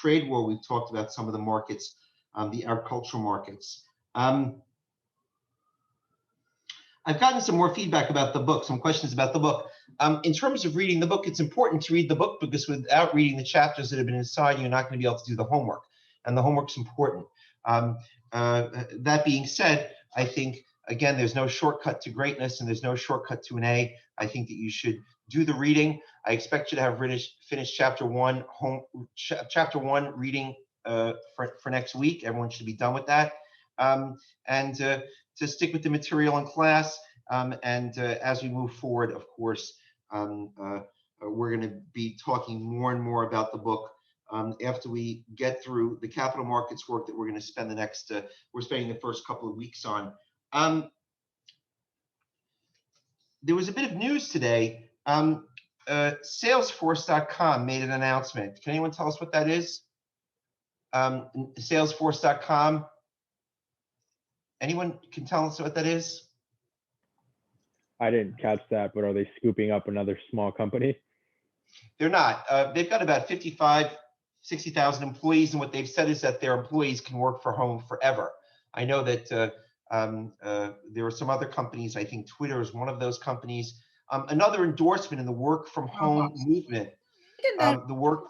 trade war, we've talked about some of the markets, the agricultural markets. I've gotten some more feedback about the book, some questions about the book. In terms of reading the book, it's important to read the book because without reading the chapters that have been inside, you're not going to be able to do the homework. And the homework's important. That being said, I think, again, there's no shortcut to greatness and there's no shortcut to an A. I think that you should do the reading. I expect you to have finished chapter one reading for next week. Everyone should be done with that. To stick with the material in class. As we move forward, of course, we're going to be talking more and more about the book after we get through the capital markets work that we're going to spend we're spending the first couple of weeks on. There was a bit of news today. Salesforce.com made an announcement. Can anyone tell us what that is? Salesforce.com. Anyone can tell us what that is? I didn't catch that, but are they scooping up another small company? They're not. They've got about 60,000 employees, and what they've said is that their employees can work from home forever. I know that there are some other companies. I think Twitter is one of those companies. Another endorsement in the work from home movement. The work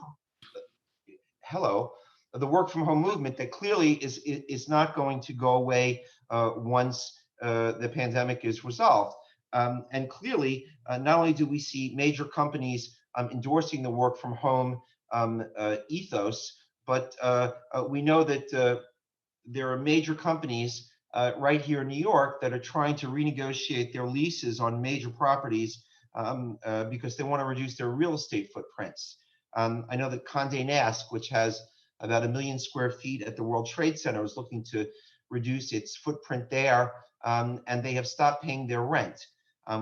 from home movement that clearly is not going to go away once the pandemic is resolved. And clearly, not only do we see major companies endorsing the work from home ethos, but we know that there are major companies right here in New York that are trying to renegotiate their leases on major properties because they want to reduce their real estate footprints. I know that Condé Nast, which has about 1 million square feet at the World Trade Center, is looking to reduce its footprint there, and they have stopped paying their rent,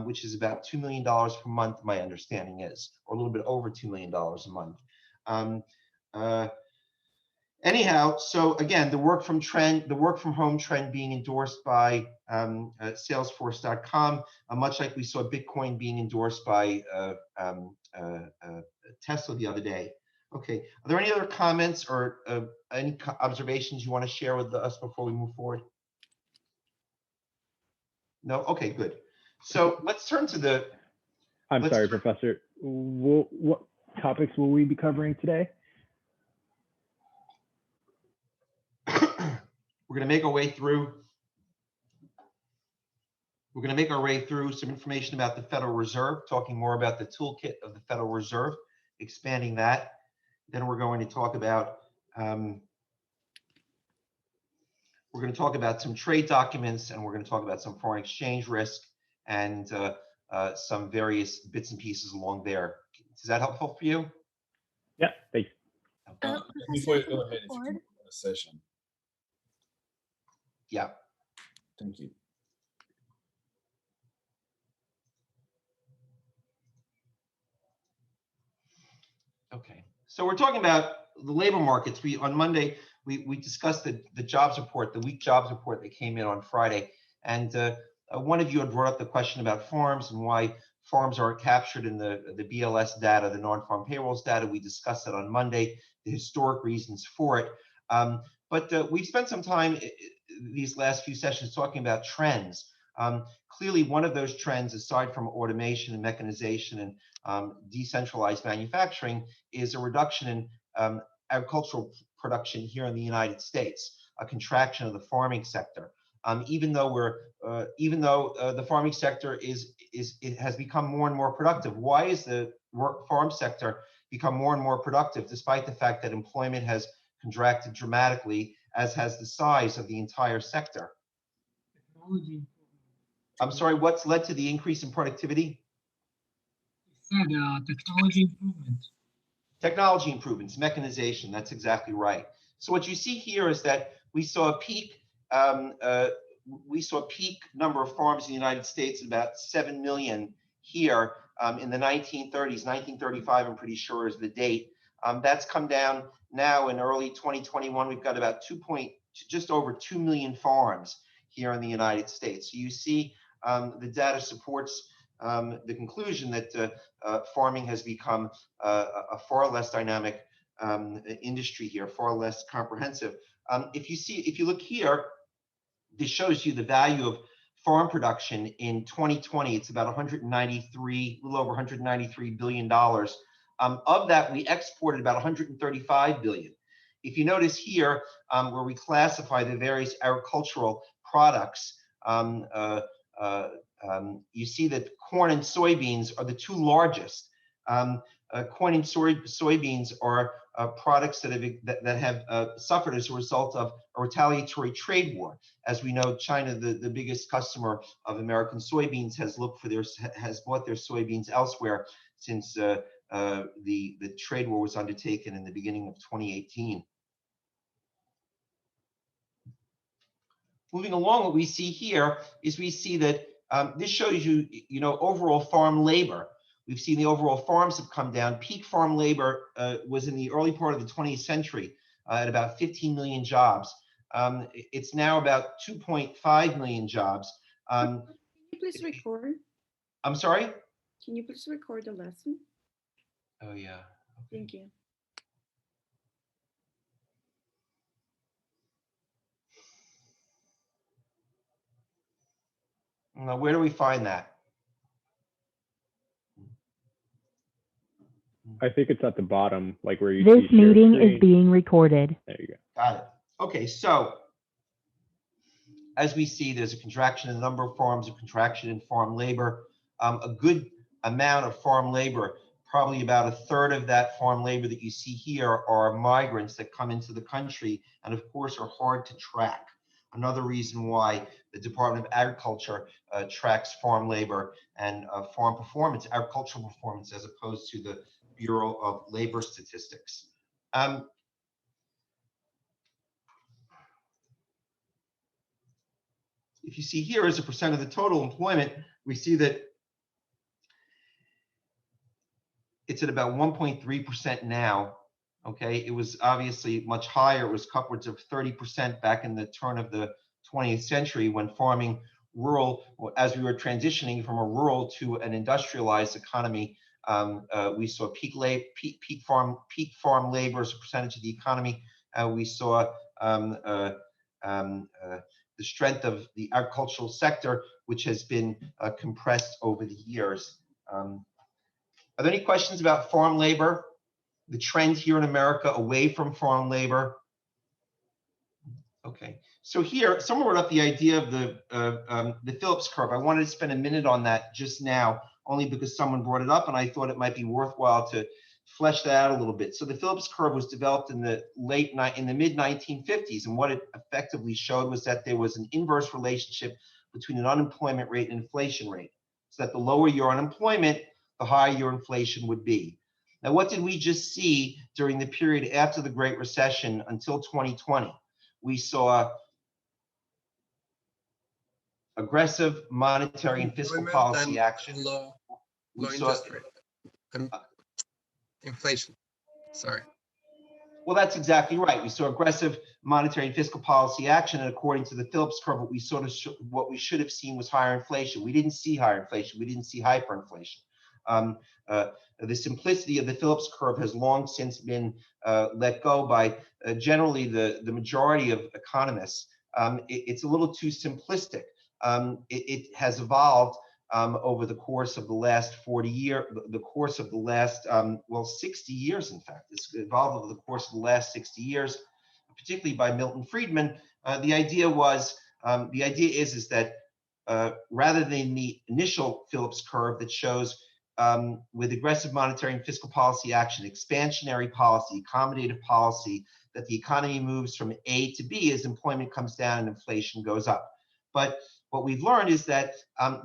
which is about $2 million per month, my understanding is, or a little bit over $2 million a month. Anyhow, so again, the work from home trend being endorsed by Salesforce.com, much like we saw Bitcoin being endorsed by Tesla the other day. Okay, are there any other comments or any observations you want to share with us before we move forward? No? Okay, good. So let's turn to the... I'm sorry, Professor. What topics will we be covering today? We're going to make our way through. We're going to make our way through some information about the Federal Reserve, talking more about the toolkit of the Federal Reserve, expanding that. Then we're going to talk about some trade documents, and we're going to talk about some foreign exchange risk and some various bits and pieces along there. Is that helpful for you? Yeah, thanks. Before you go ahead, if you can a session. Yeah. Thank you. Okay. So we're talking about the labor markets. On Monday, we discussed the jobs report, the weak jobs report that came in on Friday. And one of you had brought up the question about farms and why farms aren't captured in the BLS data, the non-farm payrolls data. We discussed that on Monday, the historic reasons for it. But we've spent some time these last few sessions talking about trends. Clearly, one of those trends, aside from automation and mechanization and decentralized manufacturing, is a reduction in agricultural production here in the United States, a contraction of the farming sector. Even though the farming sector has become more and more productive. Why is the farm sector become more and more productive, despite the fact that employment has contracted dramatically, as has the size of the entire sector? Technology. I'm sorry, what's led to the increase in productivity? Technology improvements. Technology improvements, mechanization, that's exactly right. So what you see here is that we saw a peak number of farms in the United States, about 7 million here in the 1930s. 1935, I'm pretty sure, is the date. That's come down now in early 2021. We've got about just over 2 million farms here in the United States. So you see the data supports the conclusion that farming has become a far less dynamic industry here, far less comprehensive. If you look here, this shows you the value of farm production in 2020. It's about 193, a little over 193 billion dollars. Of that, we exported about 135 billion. If you notice here, where we classify the various agricultural products, you see that corn and soybeans are the two largest. Corn and soybeans are products that have suffered as a result of a retaliatory trade war. As we know, China, the biggest customer of American soybeans, has bought their soybeans elsewhere since the trade war was undertaken in the beginning of 2018. Moving along, what we see here is we see that this shows you, overall farm labor. We've seen the overall farms have come down. Peak farm labor was in the early part of the 20th century at about 15 million jobs. It's now about 2.5 million jobs. Can you please record? I'm sorry? Can you please record the lesson? Oh, yeah. Thank you. Now, where do we find that? I think it's at the bottom, like where you This see share meeting screen. is being recorded. There you go. Got it. Okay, so as we see, there's a contraction in the number of farms, a contraction in farm labor. A good amount of farm labor, probably about a third of that farm labor that you see here, are migrants that come into the country and, of course, are hard to track. Another reason why the Department of Agriculture tracks farm labor and farm performance, agricultural performance, as opposed to the Bureau of Labor Statistics. If you see here as a percent of the total employment, we see that it's at about 1.3% now. Okay, it was obviously much higher. It was upwards of 30% back in the turn of the 20th century when farming rural, as we were transitioning from a rural to an industrialized economy. We saw peak farm labor as a percentage of the economy. We saw the strength of the agricultural sector, which has been compressed over the years. Are there any questions about farm labor? The trend here in America away from farm labor? Okay, so here, someone brought up the idea of the Phillips curve. I wanted to spend a minute on that just now, only because someone brought it up and I thought it might be worthwhile to flesh that out a little bit. So the Phillips curve was developed in the mid 1950s, and what it effectively showed was that there was an inverse relationship between an unemployment rate and inflation rate. So that the lower your unemployment, the higher your inflation would be. Now, what did we just see during the period after the Great Recession until 2020? We saw aggressive monetary and fiscal policy action. Low interest rate. Inflation. Sorry. Well, that's exactly right. We saw aggressive monetary and fiscal policy action, and according to the Phillips curve, what we should have seen was higher inflation. We didn't see higher inflation. We didn't see hyperinflation. The simplicity of the Phillips curve has long since been let go by generally the majority of economists. It's a little too simplistic. It has evolved over the course of the last 40 years, the course of the last, 60 years, in fact. It's evolved over the course of the last 60 years, particularly by Milton Friedman. The idea is that rather than the initial Phillips curve that shows with aggressive monetary and fiscal policy action, expansionary policy, accommodative policy, that the economy moves from A to B as employment comes down and inflation goes up. But what we've learned is that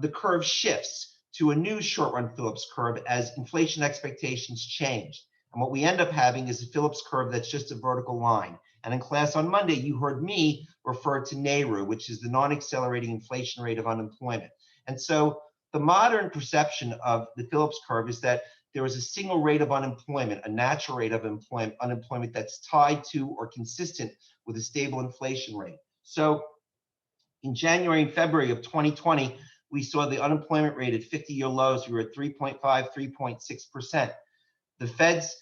the curve shifts to a new short-run Phillips curve as inflation expectations change. And what we end up having is a Phillips curve that's just a vertical line. And in class on Monday, you heard me refer to NAIRU, which is the non-accelerating inflation rate of unemployment. And so the modern perception of the Phillips curve is that there is a single rate of unemployment, a natural rate of unemployment that's tied to or consistent with a stable inflation rate. So in January and February of 2020, we saw the unemployment rate at 50-year lows. We were at 3.5, 3.6%. The Fed's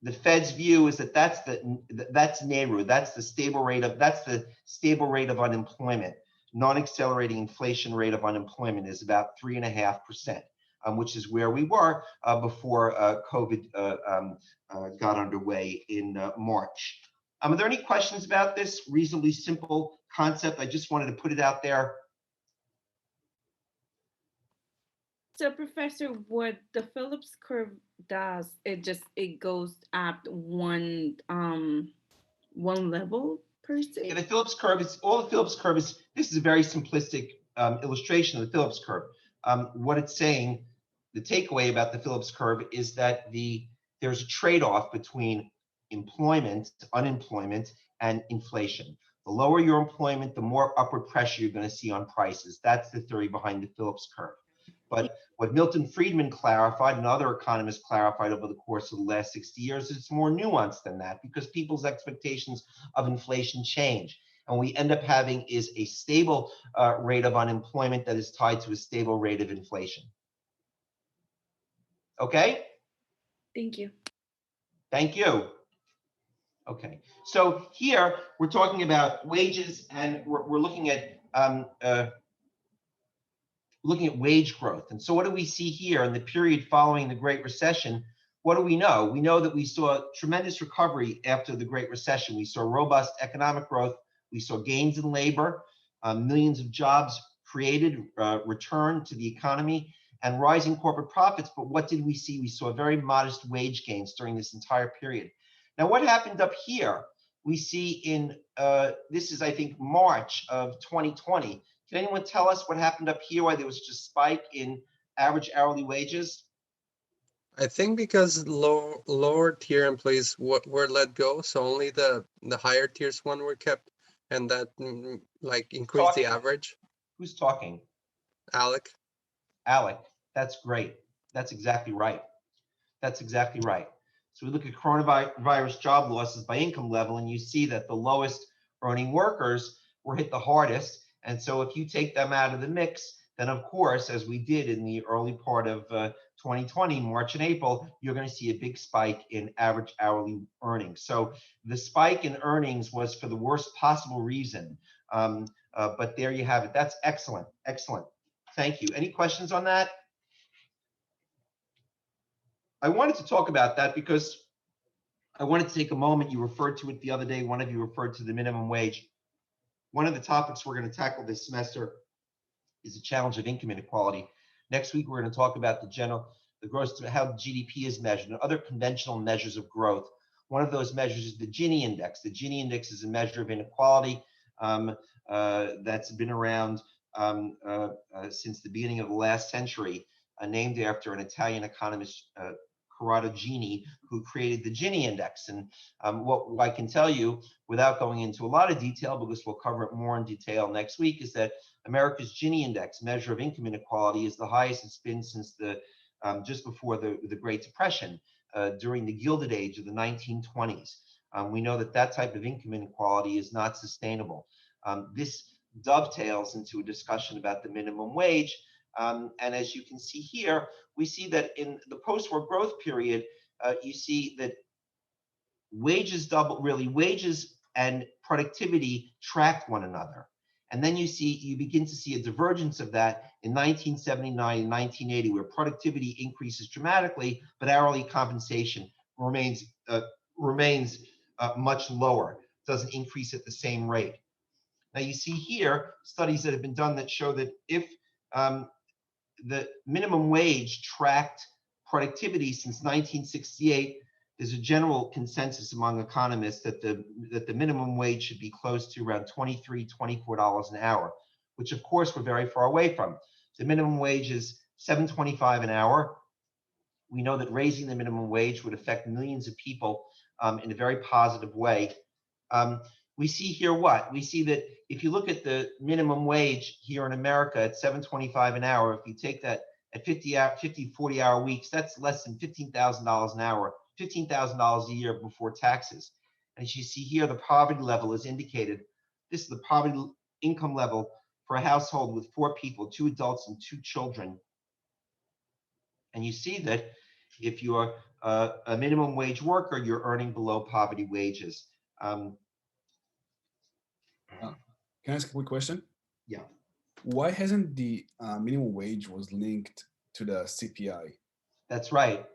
the Fed's view is that that's NAIRU, that's the stable rate of unemployment. Non-accelerating inflation rate of unemployment is about 3.5%, which is where we were before COVID got underway in March. Are there any questions about this reasonably simple concept? I just wanted to put it out there. So, Professor, what the Phillips curve does, it goes up one level per se. Yeah, the Phillips curve is all the Phillips curve is. This is a very simplistic illustration of the Phillips curve. What it's saying, the takeaway about the Phillips curve is that there's a trade-off between unemployment, and inflation. The lower your employment, the more upward pressure you're going to see on prices. That's the theory behind the Phillips curve. But what Milton Friedman clarified and other economists clarified over the course of the last 60 years, it's more nuanced than that because people's expectations of inflation change. And what we end up having is a stable rate of unemployment that is tied to a stable rate of inflation. Okay? Thank you. Thank you. Okay, so here we're talking about wages, and we're looking at wage growth. And so what do we see here in the period following the Great Recession? What do we know? We know that we saw tremendous recovery after the Great Recession. We saw robust economic growth. We saw gains in labor, millions of jobs created, returned to the economy, and rising corporate profits. But what did we see? We saw very modest wage gains during this entire period. Now, what happened up here? We see in, this is, I think, March of 2020. Can anyone tell us what happened up here, why there was just a spike in average hourly wages? I think because lower tier employees were let go, so only the higher tiers one were kept, and that like increased the average. Who's talking? Alec. Alec, that's great. That's exactly right. That's exactly right. So we look at coronavirus job losses by income level, and you see that the lowest earning workers were hit the hardest. And so if you take them out of the mix, then of course, as we did in the early part of 2020, March and April, you're going to see a big spike in average hourly earnings. So the spike in earnings was for the worst possible reason. But there you have it. That's excellent. Excellent. Thank you. Any questions on that? I wanted to talk about that because I wanted to take a moment. You referred to it the other day. One of you referred to the minimum wage. One of the topics we're going to tackle this semester is the challenge of income inequality. Next week, we're going to talk about the gross, how GDP is measured, and other conventional measures of growth. One of those measures is the Gini index. The Gini index is a measure of inequality that's been around since the beginning of the last century, named after an Italian economist, Corrado Gini, who created the Gini index. And what I can tell you, without going into a lot of detail, because we'll cover it more in detail next week, is that America's Gini index, measure of income inequality, is the highest it's been since just before the Great Depression, during the Gilded Age of the 1920s. We know that type of income inequality is not sustainable. This dovetails into a discussion about the minimum wage. And as you can see here, we see that in the post-war growth period, you see that wages wages and productivity tracked one another. And then you begin to see a divergence of that in 1979 and 1980, where productivity increases dramatically, but hourly compensation remains much lower, doesn't increase at the same rate. Now you see here studies that have been done that show that if the minimum wage tracked productivity since 1968, there's a general consensus among economists that the minimum wage should be close to around $23, $24 an hour, which of course we're very far away from. The minimum wage is $7.25 an hour. We know that raising the minimum wage would affect millions of people in a very positive way. We see here what? We see that if you look at the minimum wage here in America at $7.25 an hour, if you take that at 50, 40-hour weeks, that's less than $15,000 an hour, $15,000 a year before taxes. And as you see here, the poverty level is indicated. This is the poverty income level for a household with 4 people, 2 adults and 2 children. And you see that if your a minimum wage worker, you're earning below poverty wages. Can I ask a quick question? Yeah. Why hasn't the minimum wage was linked to the CPI? That's right.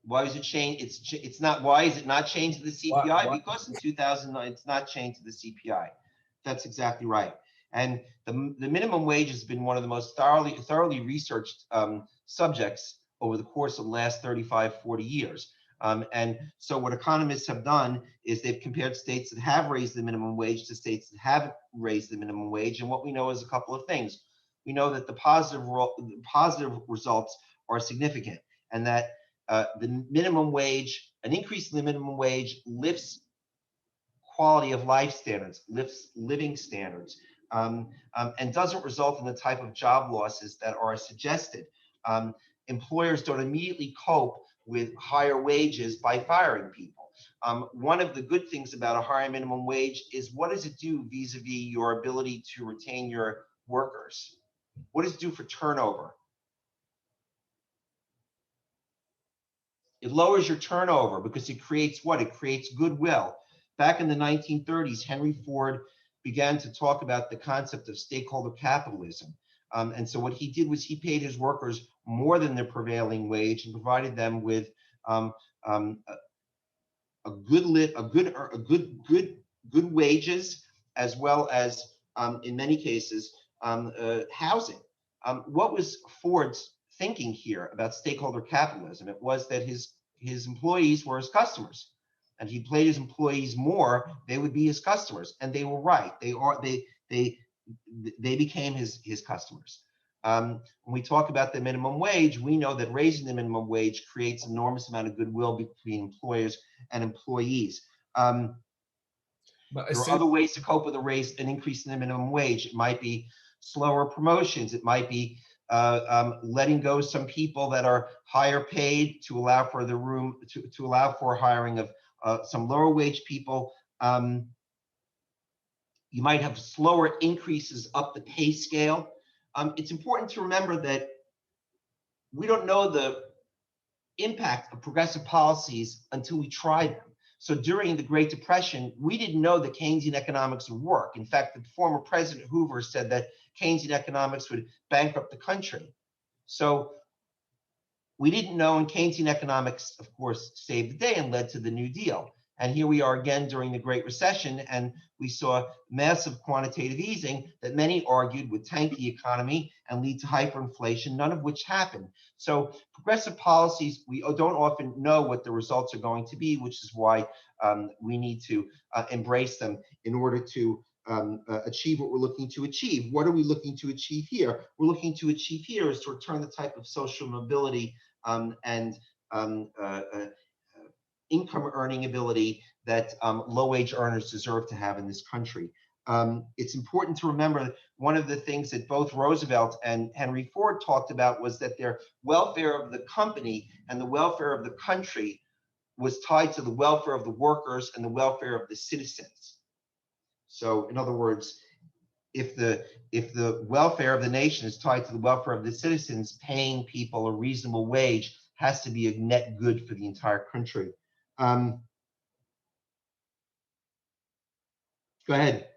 Why is it changed? It's not. Why is it not changed to the CPI? Why? Because in 2009, it's not changed to the CPI. That's exactly right. And the minimum wage has been one of the most thoroughly researched subjects over the course of the last 35, 40 years. And so what economists have done is they've compared states that have raised the minimum wage to states that haven't raised the minimum wage. And what we know is a couple of things. We know that the positive results are significant, and that the minimum wage, an increase in the minimum wage lifts quality of life standards, lifts living standards, and doesn't result in the type of job losses that are suggested. Employers don't immediately cope with higher wages by firing people. One of the good things about a higher minimum wage is, what does it do vis-a-vis your ability to retain your workers? What does it do for turnover? It lowers your turnover because it creates what? It creates goodwill. Back in the 1930s, Henry Ford began to talk about the concept of stakeholder capitalism. And so what he did was he paid his workers more than their prevailing wage and provided them with good wages, as well as in many cases housing. What was Ford's thinking here about stakeholder capitalism? It was that his employees were his customers, and if he paid his employees more, they would be his customers, and they were right. They became his customers. When we talk about the minimum wage, we know that raising the minimum wage creates an enormous amount of goodwill between employers and employees. There are other ways to cope with an increase in the minimum wage. It might be slower promotions. It might be letting go some people that are higher paid to allow for the room to allow for hiring of some lower wage people. You might have slower increases up the pay scale. It's important to remember that we don't know the impact of progressive policies until we try them. So during the Great Depression, we didn't know that Keynesian economics would work. In fact, the former President Hoover said that Keynesian economics would bankrupt the country. So we didn't know, and Keynesian economics, of course, saved the day and led to the New Deal. And here we are again during the Great Recession, and we saw massive quantitative easing that many argued would tank the economy and lead to hyperinflation, none of which happened. So progressive policies, we don't often know what the results are going to be, which is why we need to embrace them in order to achieve what we're looking to achieve. What are we looking to achieve here? We're looking to achieve here is to return the type of social mobility and income earning ability that low-wage earners deserve to have in this country. It's important to remember one of the things that both Roosevelt and Henry Ford talked about was that their welfare of the company and the welfare of the country was tied to the welfare of the workers and the welfare of the citizens. So in other words, if the welfare of the nation is tied to the welfare of the citizens, paying people a reasonable wage has to be a net good for the entire country. Go ahead.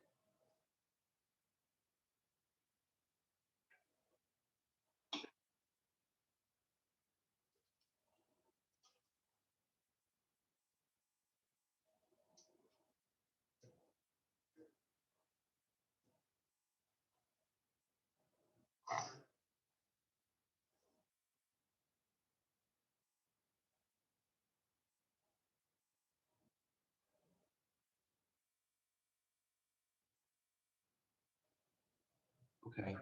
Okay.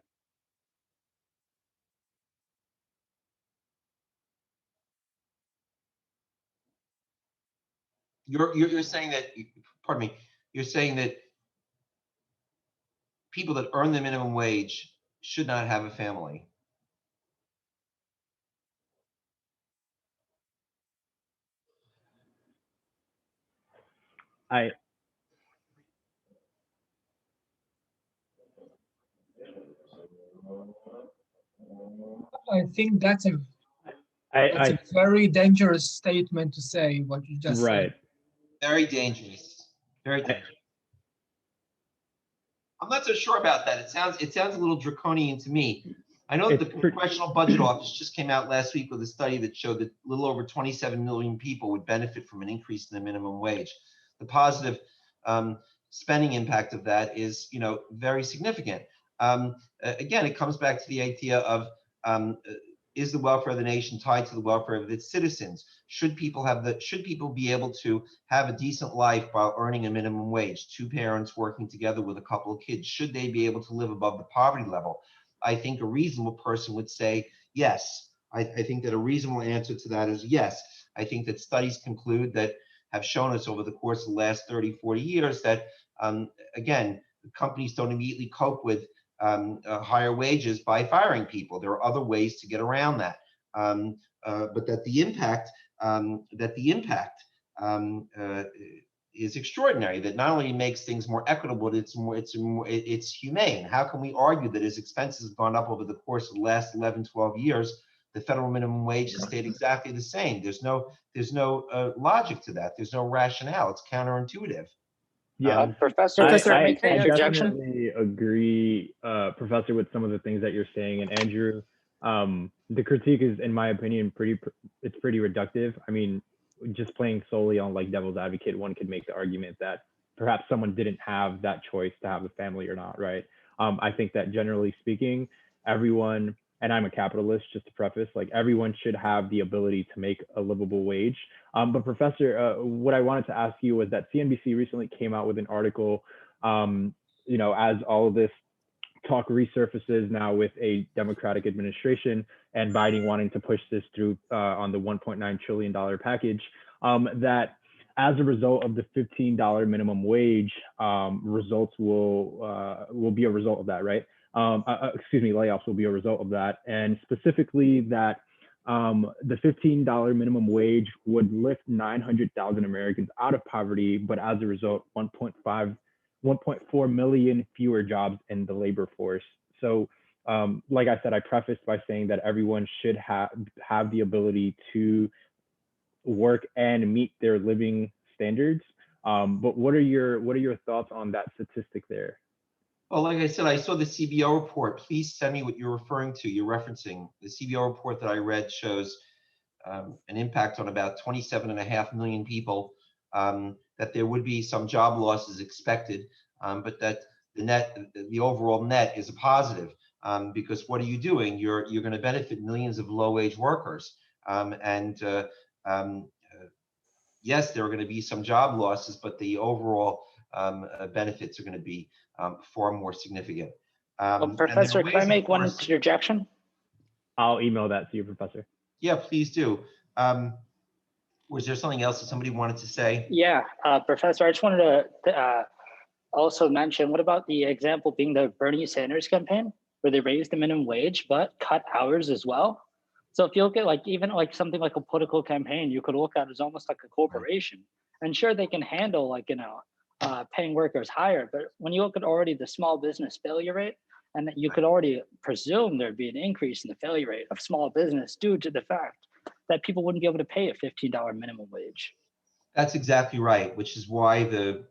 You're saying that, pardon me, you're saying that people that earn the minimum wage should not have a family. I I think that's a It's a very dangerous statement to say what you just right. said. Very dangerous. Very dangerous. I'm not so sure about that. It sounds a little draconian to me. I know that the Congressional Budget Office just came out last week with a study that showed that a little over 27 million people would benefit from an increase in the minimum wage. The positive spending impact of that is, very significant. Again, it comes back to the idea of is the welfare of the nation tied to the welfare of its citizens? Should people be able to have a decent life while earning a minimum wage? Two parents working together with a couple of kids, should they be able to live above the poverty level? I think a reasonable person would say yes. I think that a reasonable answer to that is yes. I think that studies conclude that have shown us over the course of the last 30, 40 years that, again, companies don't immediately cope with higher wages by firing people. There are other ways to get around that, but that the impact is extraordinary. That not only makes things more equitable, it's humane. How can we argue that as expenses have gone up over the course of the last 11, 12 years, the federal minimum wage has stayed exactly the same? There's no logic to that. There's no rationale. It's counterintuitive. Yeah, Professor, I interjection? definitely agree, Professor, with some of the things that you're saying. And Andrew, the critique is, in my opinion, pretty reductive. I mean, just playing solely on like devil's advocate, one could make the argument that perhaps someone didn't have that choice to have a family or not, right? I think that generally speaking, everyone, and I'm a capitalist, just to preface, like everyone should have the ability to make a livable wage. But Professor, what I wanted to ask you was that CNBC recently came out with an article, as all of this talk resurfaces now with a Democratic administration and Biden wanting to push this through on the $1.9 trillion package, that as a result of the $15 minimum wage, results will be a result of that, right? Layoffs will be a result of that. And specifically that the $15 minimum wage would lift 900,000 Americans out of poverty, but as a result, 1.4 million fewer jobs in the labor force. So like I said, I prefaced by saying that everyone should have the ability to work and meet their living standards. But what are your thoughts on that statistic there? Well, like I said, I saw the CBO report. Please send me what you're referring to. You're referencing the CBO report that I read shows an impact on about 27.5 million people. That there would be some job losses expected, but that the overall net is a positive. Because what are you doing? You're going to benefit millions of low-wage workers, yes, there are going to be some job losses, but the overall benefits are going to be far more significant. Professor, can I make one interjection? I'll email that to you, Professor. Yeah, please do. Was there something else that somebody wanted to say? Yeah, Professor, I just wanted to also mention, what about the example being the Bernie Sanders campaign, where they raised the minimum wage but cut hours as well? So if you look at even something like a political campaign, you could look at it as almost like a corporation. And sure, they can handle paying workers higher, but when you look at already the small business failure rate, and you could already presume there'd be an increase in the failure rate of small business due to the fact that people wouldn't be able to pay a $15 minimum wage. That's exactly right, which is why the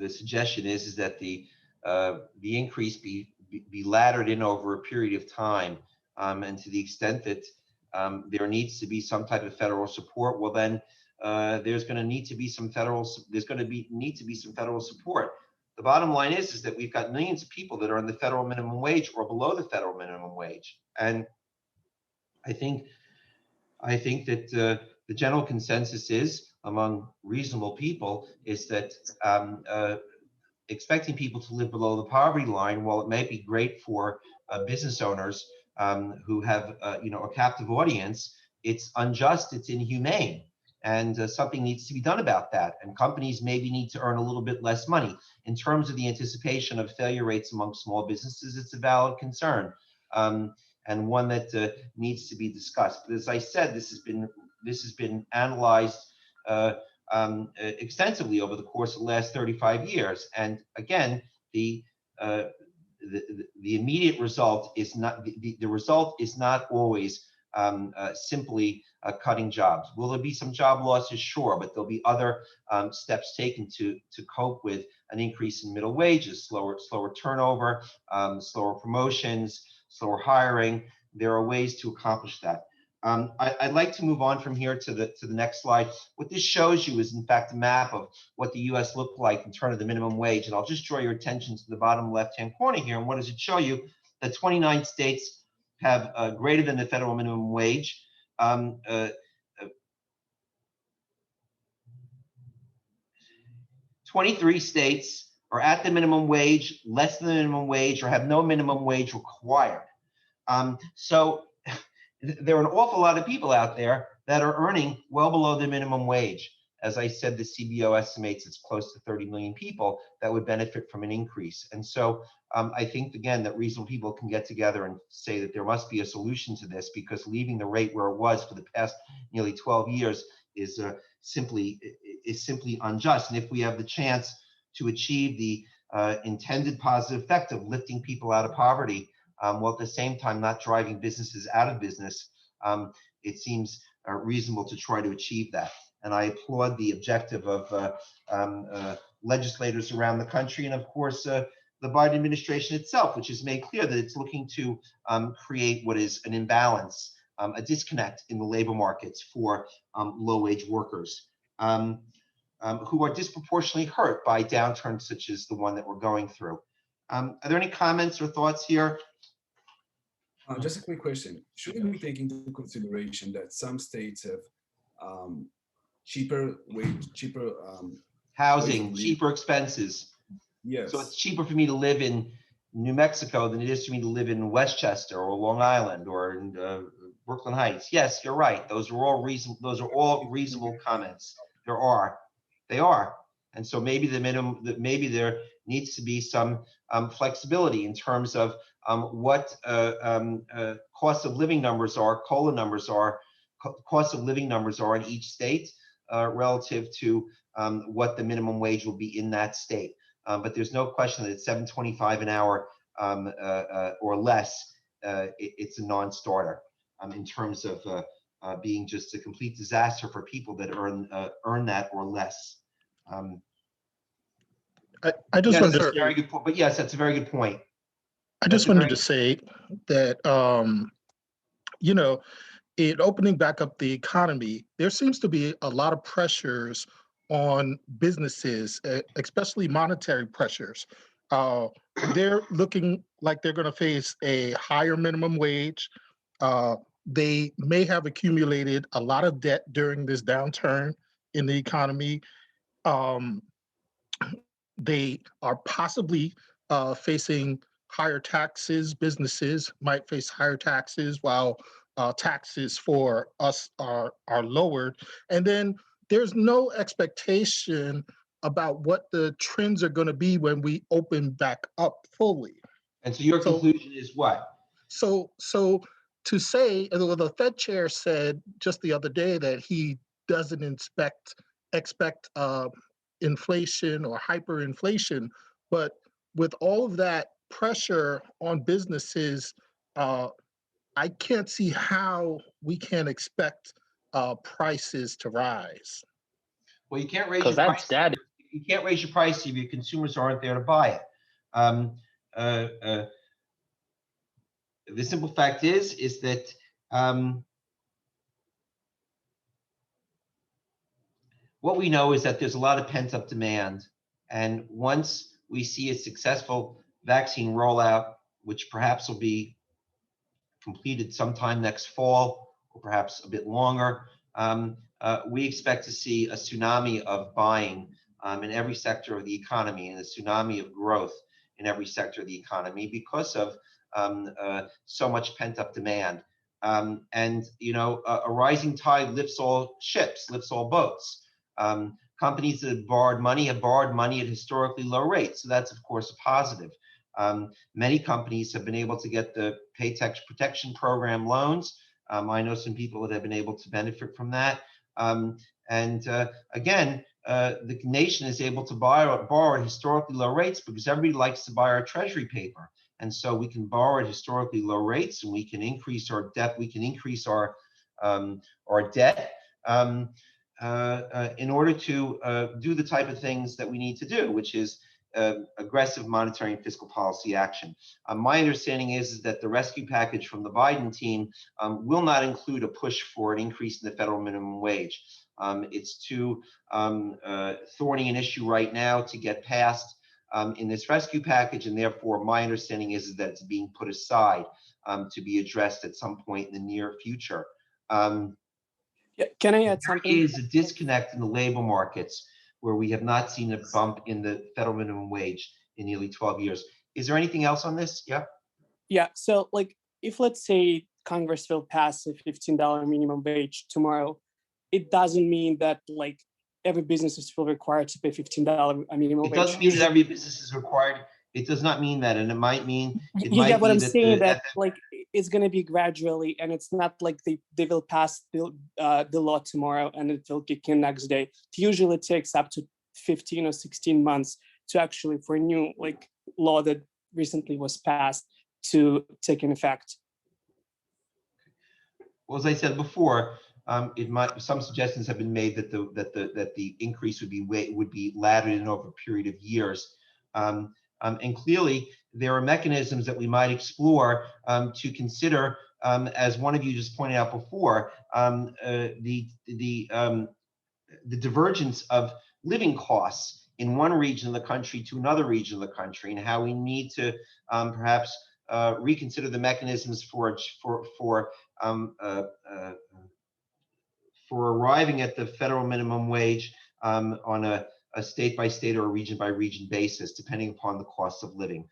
suggestion is that the increase be laddered in over a period of time, and to the extent that there needs to be some type of federal support, well then there's going to need to be some federal support. The bottom line is that we've got millions of people that are on the federal minimum wage or below the federal minimum wage, and I think that the general consensus is among reasonable people is that expecting people to live below the poverty line, while it may be great for business owners who have a captive audience, it's unjust, it's inhumane, and something needs to be done about that. And companies maybe need to earn a little bit less money. In terms of the anticipation of failure rates among small businesses, it's a valid concern. And one that needs to be discussed. But as I said, this has been analyzed extensively over the course of the last 35 years. And again, the immediate result is not the result is not always simply cutting jobs. Will there be some job losses? Sure, but there'll be other steps taken to cope with an increase in middle wages, slower turnover, slower promotions, slower hiring. There are ways to accomplish that. I'd like to move on from here to the next slide. What this shows you is, in fact, a map of what the U.S. looked like in terms of the minimum wage. And I'll just draw your attention to the bottom left-hand corner here. And what does it show you? That 29 states have greater than the federal minimum wage. 23 states are at the minimum wage, less than the minimum wage, or have no minimum wage required. So there are an awful lot of people out there that are earning well below the minimum wage. As I said, the CDO estimates it's close to 30 million people that would benefit from an increase. And so I think, again, that reasonable people can get together and say that there must be a solution to this, because leaving the rate where it was for the past nearly 12 years is simply unjust. And if we have the chance to achieve the intended positive effect of lifting people out of poverty, while at the same time not driving businesses out of business, it seems reasonable to try to achieve that. And I applaud the objective of legislators around the country, and of course the Biden administration itself, which has made clear that it's looking to create what is an imbalance, a disconnect in the labor markets for low-wage workers who are disproportionately hurt by downturns such as the one that we're going through. Are there any comments or thoughts here? Just a quick question. Shouldn't we take into consideration that some states have cheaper housing, cheaper expenses? Yes. So it's cheaper for me to live in New Mexico than it is for me to live in Westchester or Long Island or in Brooklyn Heights. Yes, you're right. Those are all reasonable comments. They are. And so maybe maybe there needs to be some flexibility in terms of what cost of living numbers are, COLA numbers are, cost of living numbers are in each state relative to what the minimum wage will be in that state. But there's no question that at $7.25 an hour or less, it's a non-starter in terms of being just a complete disaster for people that earn that or less. I just wanted to say, very good point. But yes, that's a very good point. I just wanted to say that you know, in opening back up the economy, there seems to be a lot of pressures on businesses, especially monetary pressures. They're looking like they're going to face a higher minimum wage. They may have accumulated a lot of debt during this downturn in the economy. They are possibly facing higher taxes. Businesses might face higher taxes while taxes for us are lowered. And then there's no expectation about what the trends are going to be when we open back up fully. And so your conclusion is what? So to say, the Fed chair said just the other day that he doesn't expect inflation or hyperinflation, but with all of that pressure on businesses, I can't see how we can expect prices to rise. Well, you can't raise your price. You can't raise your price if your consumers aren't there to buy it. The simple fact is that what we know is that there's a lot of pent-up demand, and once we see a successful vaccine rollout, which perhaps will be completed sometime next fall or perhaps a bit longer, we expect to see a tsunami of buying in every sector of the economy, and a tsunami of growth in every sector of the economy because of so much pent-up demand. And you know, a rising tide lifts all ships, lifts all boats. Companies that have borrowed money at historically low rates, so that's of course a positive. Many companies have been able to get the Paycheck Protection Program loans. I know some people that have been able to benefit from that. Again, the nation is able to borrow at historically low rates because everybody likes to buy our treasury paper. And so we can borrow at historically low rates, and we can increase our debt. We can increase our debt in order to do the type of things that we need to do, which is aggressive monetary and fiscal policy action. My understanding is that the rescue package from the Biden team will not include a push for an increase in the federal minimum wage. It's too thorny an issue right now to get passed in this rescue package, and therefore my understanding is that it's being put aside to be addressed at some point in the near future. Yeah, can I add something? There is a disconnect in the labor markets where we have not seen a bump in the federal minimum wage in nearly 12 years. Is there anything else on this? Yeah. Yeah, so like if let's say Congress will pass a $15 minimum wage tomorrow, it doesn't mean that like every business is still required to pay $15 minimum wage. It doesn't mean that every business is required. It does not mean that, and it might mean you get what I'm saying, that like it's going to be gradually, and it's not like they will pass the law tomorrow and it will kick in next day. It usually takes up to 15 or 16 months to actually for a new like law that recently was passed to take in effect. Well, as I said before, some suggestions have been made that the increase would be laddered in over a period of years. And clearly, there are mechanisms that we might explore to consider, as one of you just pointed out before, the divergence of living costs in one region of the country to another region of the country, and how we need to perhaps reconsider the mechanisms for arriving at the federal minimum wage on a state by state or a region by region basis, depending upon the cost of living.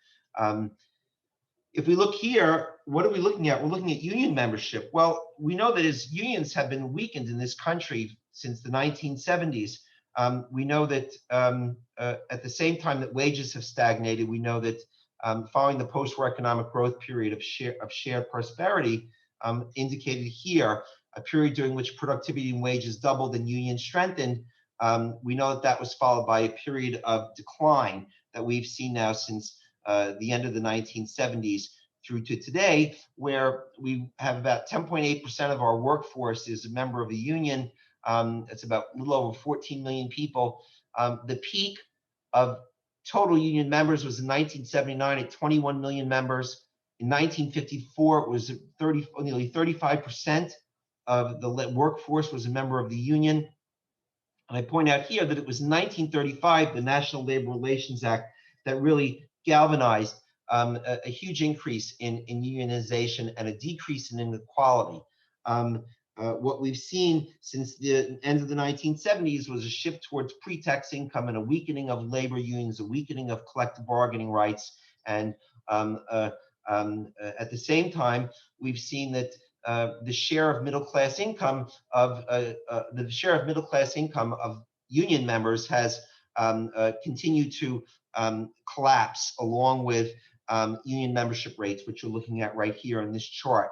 If we look here, what are we looking at? We're looking at union membership. Well, we know that as unions have been weakened in this country since the 1970s. We know that at the same time that wages have stagnated, we know that following the post-war economic growth period of shared prosperity, indicated here, a period during which productivity and wages doubled and unions strengthened, we know that that was followed by a period of decline that we've seen now since the end of the 1970s through to today, where we have about 10.8% of our workforce is a member of a union. It's about a little over 14 million people. The peak of total union members was in 1979 at 21 million members. In 1954, it was nearly 35% of the workforce was a member of the union. And I point out here that it was 1935, the National Labor Relations Act, that really galvanized a huge increase in unionization and a decrease in inequality. What we've seen since the end of the 1970s was a shift towards pre-tax income and a weakening of labor unions, a weakening of collective bargaining rights. And at the same time, we've seen that the share of middle-class income of union members has continued to collapse along with union membership rates, which you're looking at right here in this chart.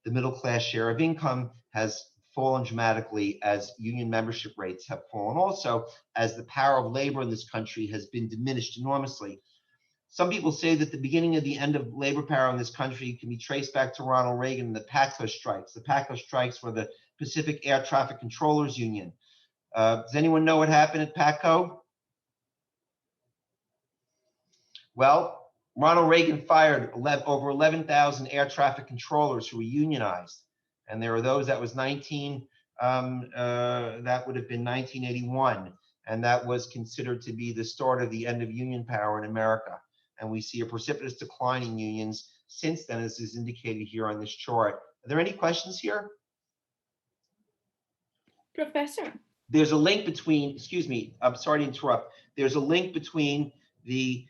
The middle-class share of income has fallen dramatically as union membership rates have fallen, also as the power of labor in this country has been diminished enormously. Some people say that the beginning of the end of labor power in this country can be traced back to Ronald Reagan and the PATCO strikes. The PATCO strikes were the Pacific Air Traffic Controllers Union. Does anyone know what happened at PATCO? Well, Ronald Reagan fired over 11,000 air traffic controllers who were unionized. And there were those that was that would have been 1981. And that was considered to be the start of the end of union power in America. And we see a precipitous decline in unions since then, as is indicated here on this chart. Are there any questions here? Professor. There's a link between, excuse me, I'm sorry to interrupt. There's a link between the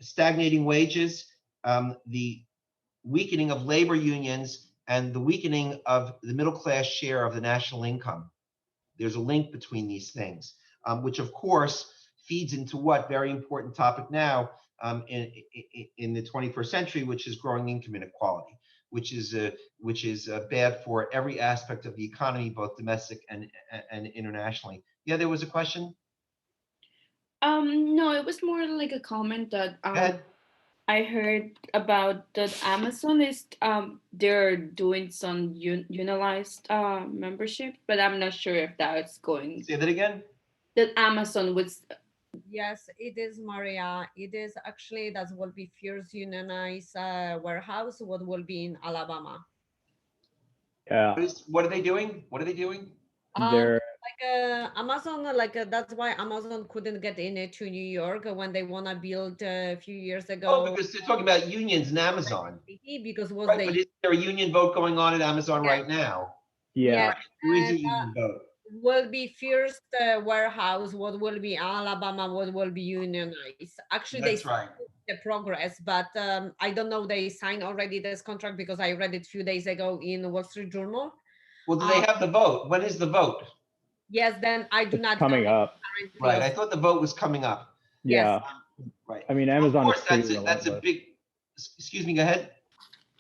stagnating wages, the weakening of labor unions, and the weakening of the middle class share of the national income. There's a link between these things, which of course feeds into what very important topic now in the 21st century, which is growing income inequality, which is bad for every aspect of the economy, both domestic and internationally. Yeah, there was a question. No, it was more like a comment that I heard about that Amazon is they're doing some unionized membership, but I'm not sure if that's going. Say that again. That Amazon was. Yes, it is, Maria. It is actually that will be first unionized warehouse. What will be in Alabama? Yeah, What are they doing? What are they doing? they're Amazon, that's why Amazon couldn't get into New York when they wanna build a few years ago. Oh, because they're talking about unions in Amazon. Because was Right, they but is there a union vote going on at Amazon Yeah. right now? yeah. Yes, There is a and, union vote. will be first warehouse, what will be Alabama, what will be unionized. Actually, That's they right. the progress, but I don't know they signed already this contract because I read it a few days ago in Wall Street Journal. Well, do they have the vote? When is the vote? Yes, then I do It's not coming know up. currently Right, of- I thought the vote was coming up. Yeah. Right. I mean, Of Amazon is course, pretty that's a relentless. big. Excuse me. Go ahead.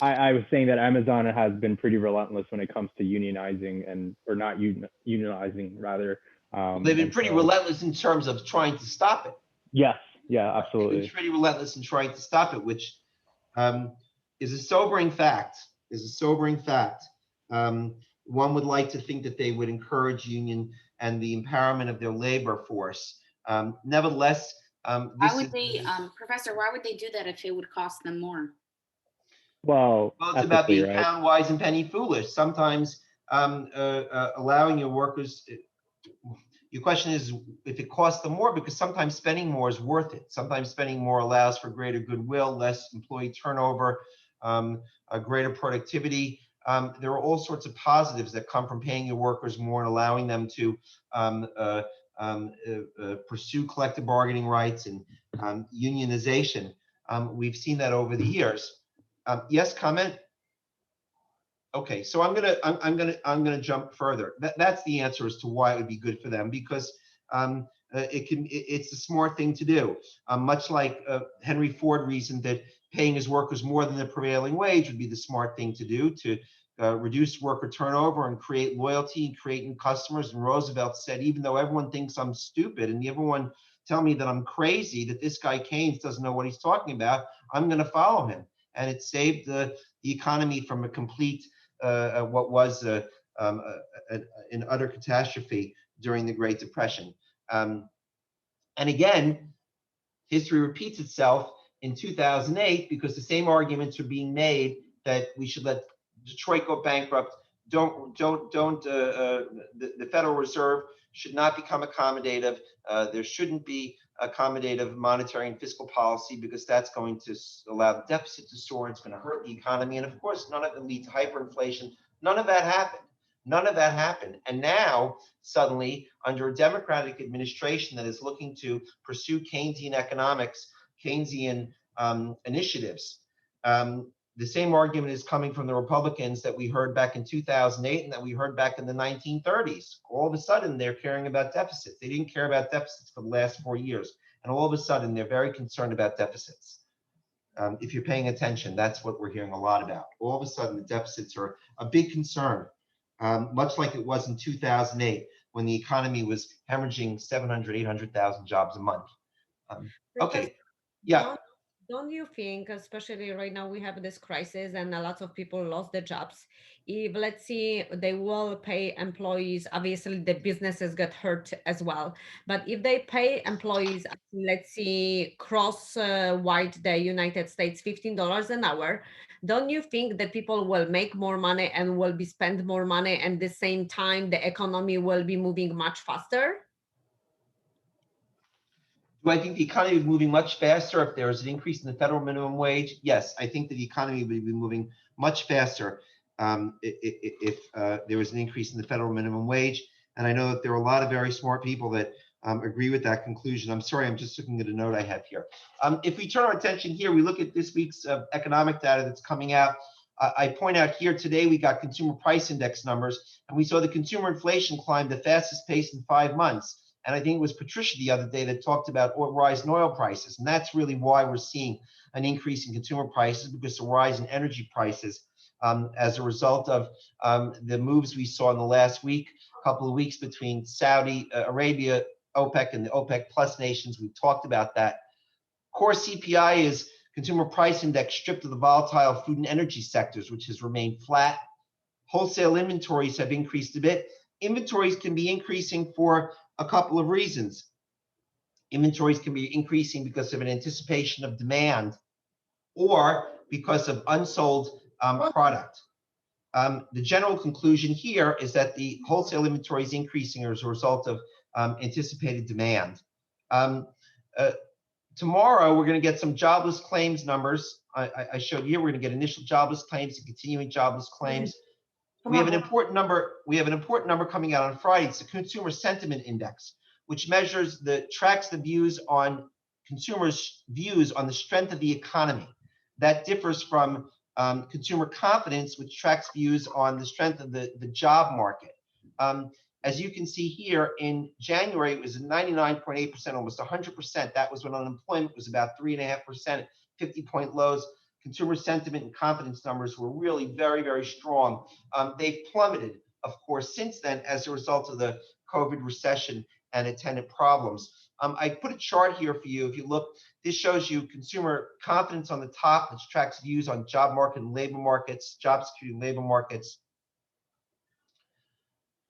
I was saying that Amazon has been pretty relentless when it comes to unionizing or not unionizing rather. They've been and pretty so- relentless in terms of trying to stop it. Yes. Yeah. They've Absolutely. been pretty relentless in trying to stop it, which is a sobering fact. One would like to think that they would encourage union and the empowerment of their labor force. Nevertheless, why would they, Professor? Why would they do that if it would cost them more? Well, it's about ethically, being right? pound wise and penny foolish. Sometimes allowing your workers. Your question is if it costs them more, because sometimes spending more is worth it. Sometimes spending more allows for greater goodwill, less employee turnover, a greater productivity. There are all sorts of positives that come from paying your workers more and allowing them to pursue collective bargaining rights and unionization. We've seen that over the years. Yes, comment. Okay, so I'm gonna jump further. That's the answer as to why it would be good for them, because it's a smart thing to do. Much like Henry Ford reasoned that paying his workers more than the prevailing wage would be the smart thing to do to reduce worker turnover and create loyalty and create new customers. And Roosevelt said, even though everyone thinks I'm stupid and everyone tell me that I'm crazy, that this guy Keynes doesn't know what he's talking about, I'm going to follow him. And it saved the economy from a complete what was an utter catastrophe during the Great Depression. And again, history repeats itself in 2008 because the same arguments are being made that we should let Detroit go bankrupt. The Federal Reserve should not become accommodative. There shouldn't be accommodative monetary and fiscal policy because that's going to allow the deficit to soar. It's going to hurt the economy. And of course, none of it leads to hyperinflation. None of that happened. None of that happened. And now, suddenly, under a Democratic administration that is looking to pursue Keynesian economics, Keynesian initiatives, the same argument is coming from the Republicans that we heard back in 2008 and that we heard back in the 1930s. All of a sudden, they're caring about deficits. They didn't care about deficits for the last 4 years. And all of a sudden, they're very concerned about deficits. If you're paying attention, that's what we're hearing a lot about. All of a sudden, the deficits are a big concern, much like it was in 2008 when the economy was hemorrhaging 700, 800,000 jobs a month. Okay, yeah. Don't you think, especially right now, we have this crisis and a lot of people lost their jobs. If let's see, they will pay employees, obviously the businesses get hurt as well. But if they pay employees, let's see, cross-wide the United States, $15 an hour, don't you think that people will make more money and will be spend more money, and at the same time, the economy will be moving much faster? Do I think the economy is moving much faster if there is an increase in the federal minimum wage? Yes, I think that the economy would be moving much faster if there was an increase in the federal minimum wage. And I know that there are a lot of very smart people that agree with that conclusion. I'm sorry, I'm just looking at a note I have here. If we turn our attention here, we look at this week's economic data that's coming out. I point out here today, we got consumer price index numbers, and we saw the consumer inflation climb the fastest pace in 5 months. And I think it was Patricia the other day that talked about rise in oil prices. And that's really why we're seeing an increase in consumer prices, because the rise in energy prices as a result of the moves we saw in the last week, couple of weeks between Saudi Arabia, OPEC, and the OPEC plus nations. We talked about that. Core CPI is Consumer price index stripped of the volatile food and energy sectors, which has remained flat. Wholesale inventories have increased a bit. Inventories can be increasing for a couple of reasons. Inventories can be increasing because of an anticipation of demand or because of unsold product. The general conclusion here is that the wholesale inventory is increasing as a result of anticipated demand. Tomorrow, we're going to get some jobless claims numbers. I showed you we're going to get initial jobless claims and continuing jobless claims. We have an important number. We have an important number coming out on Friday. It's the Consumer Sentiment Index, which tracks the views on consumers' views on the strength of the economy. That differs from consumer confidence, which tracks views on the strength of the job market. As you can see here, in January, it was 99.8%, almost 100%. That was when unemployment was about 3.5%, 50-point lows. Consumer sentiment and confidence numbers were really very, very strong. They've plummeted, of course, since then as a result of the COVID recession and attendant problems. I put a chart here for you. If you look, this shows you consumer confidence on the top, which tracks views on job market and labor markets, job security and labor markets.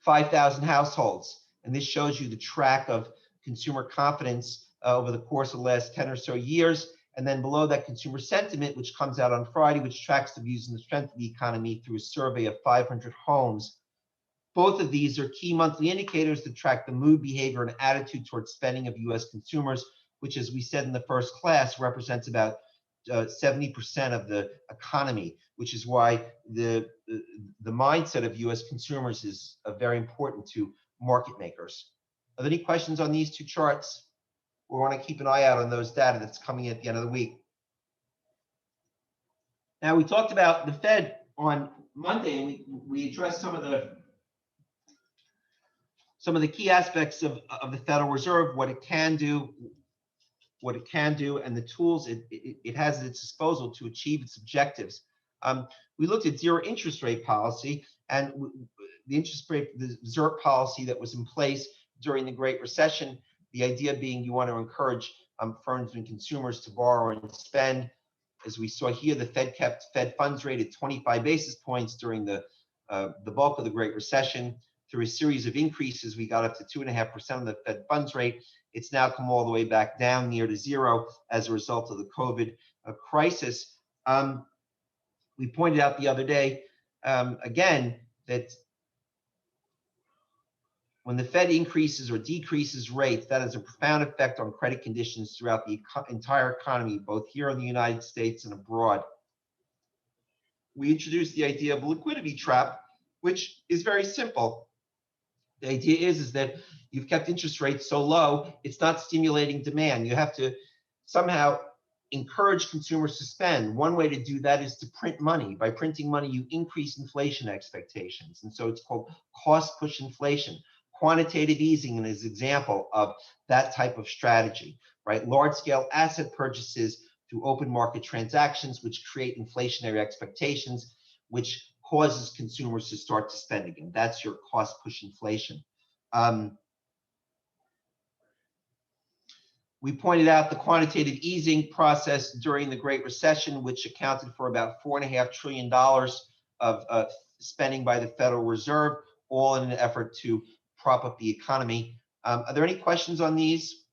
5,000 households, and this shows you the track of consumer confidence over the course of the last 10 or so years. And then below that, consumer sentiment, which comes out on Friday, which tracks the views and the strength of the economy through a survey of 500 homes. Both of these are key monthly indicators that track the mood, behavior, and attitude towards spending of U.S. consumers, which, as we said in the first class, represents about 70% of the economy, which is why the mindset of U.S. consumers is very important to market makers. Are there any questions on these two charts? We want to keep an eye out on those data that's coming at the end of the week. Now, we talked about the Fed on Monday, and we addressed some of the key aspects of the Federal Reserve, what it can do, and the tools it has at its disposal to achieve its objectives. We looked at zero interest rate policy and the reserve policy that was in place during the Great Recession. The idea being you want to encourage firms and consumers to borrow and spend. As we saw here, the Fed kept Fed funds rate at 25 basis points during the bulk of the Great Recession. Through a series of increases, we got up to 2.5% of the Fed funds rate. It's now come all the way back down near to zero as a result of the COVID crisis. We pointed out the other day, again, that when the Fed increases or decreases rates, that has a profound effect on credit conditions throughout the entire economy, both here in the United States and abroad. We introduced the idea of a liquidity trap, which is very simple. The idea is that you've kept interest rates so low, it's not stimulating demand. You have to somehow encourage consumers to spend. One way to do that is to print money. By printing money, you increase inflation expectations. And so it's called cost push inflation. Quantitative easing is an example of that type of strategy, right? Large scale asset purchases through open market transactions, which create inflationary expectations, which causes consumers to start to spend again. That's your cost push inflation. We pointed out the quantitative easing process during the Great Recession, which accounted for about $4.5 trillion of spending by the Federal Reserve, all in an effort to prop up the economy. Are there any questions on these?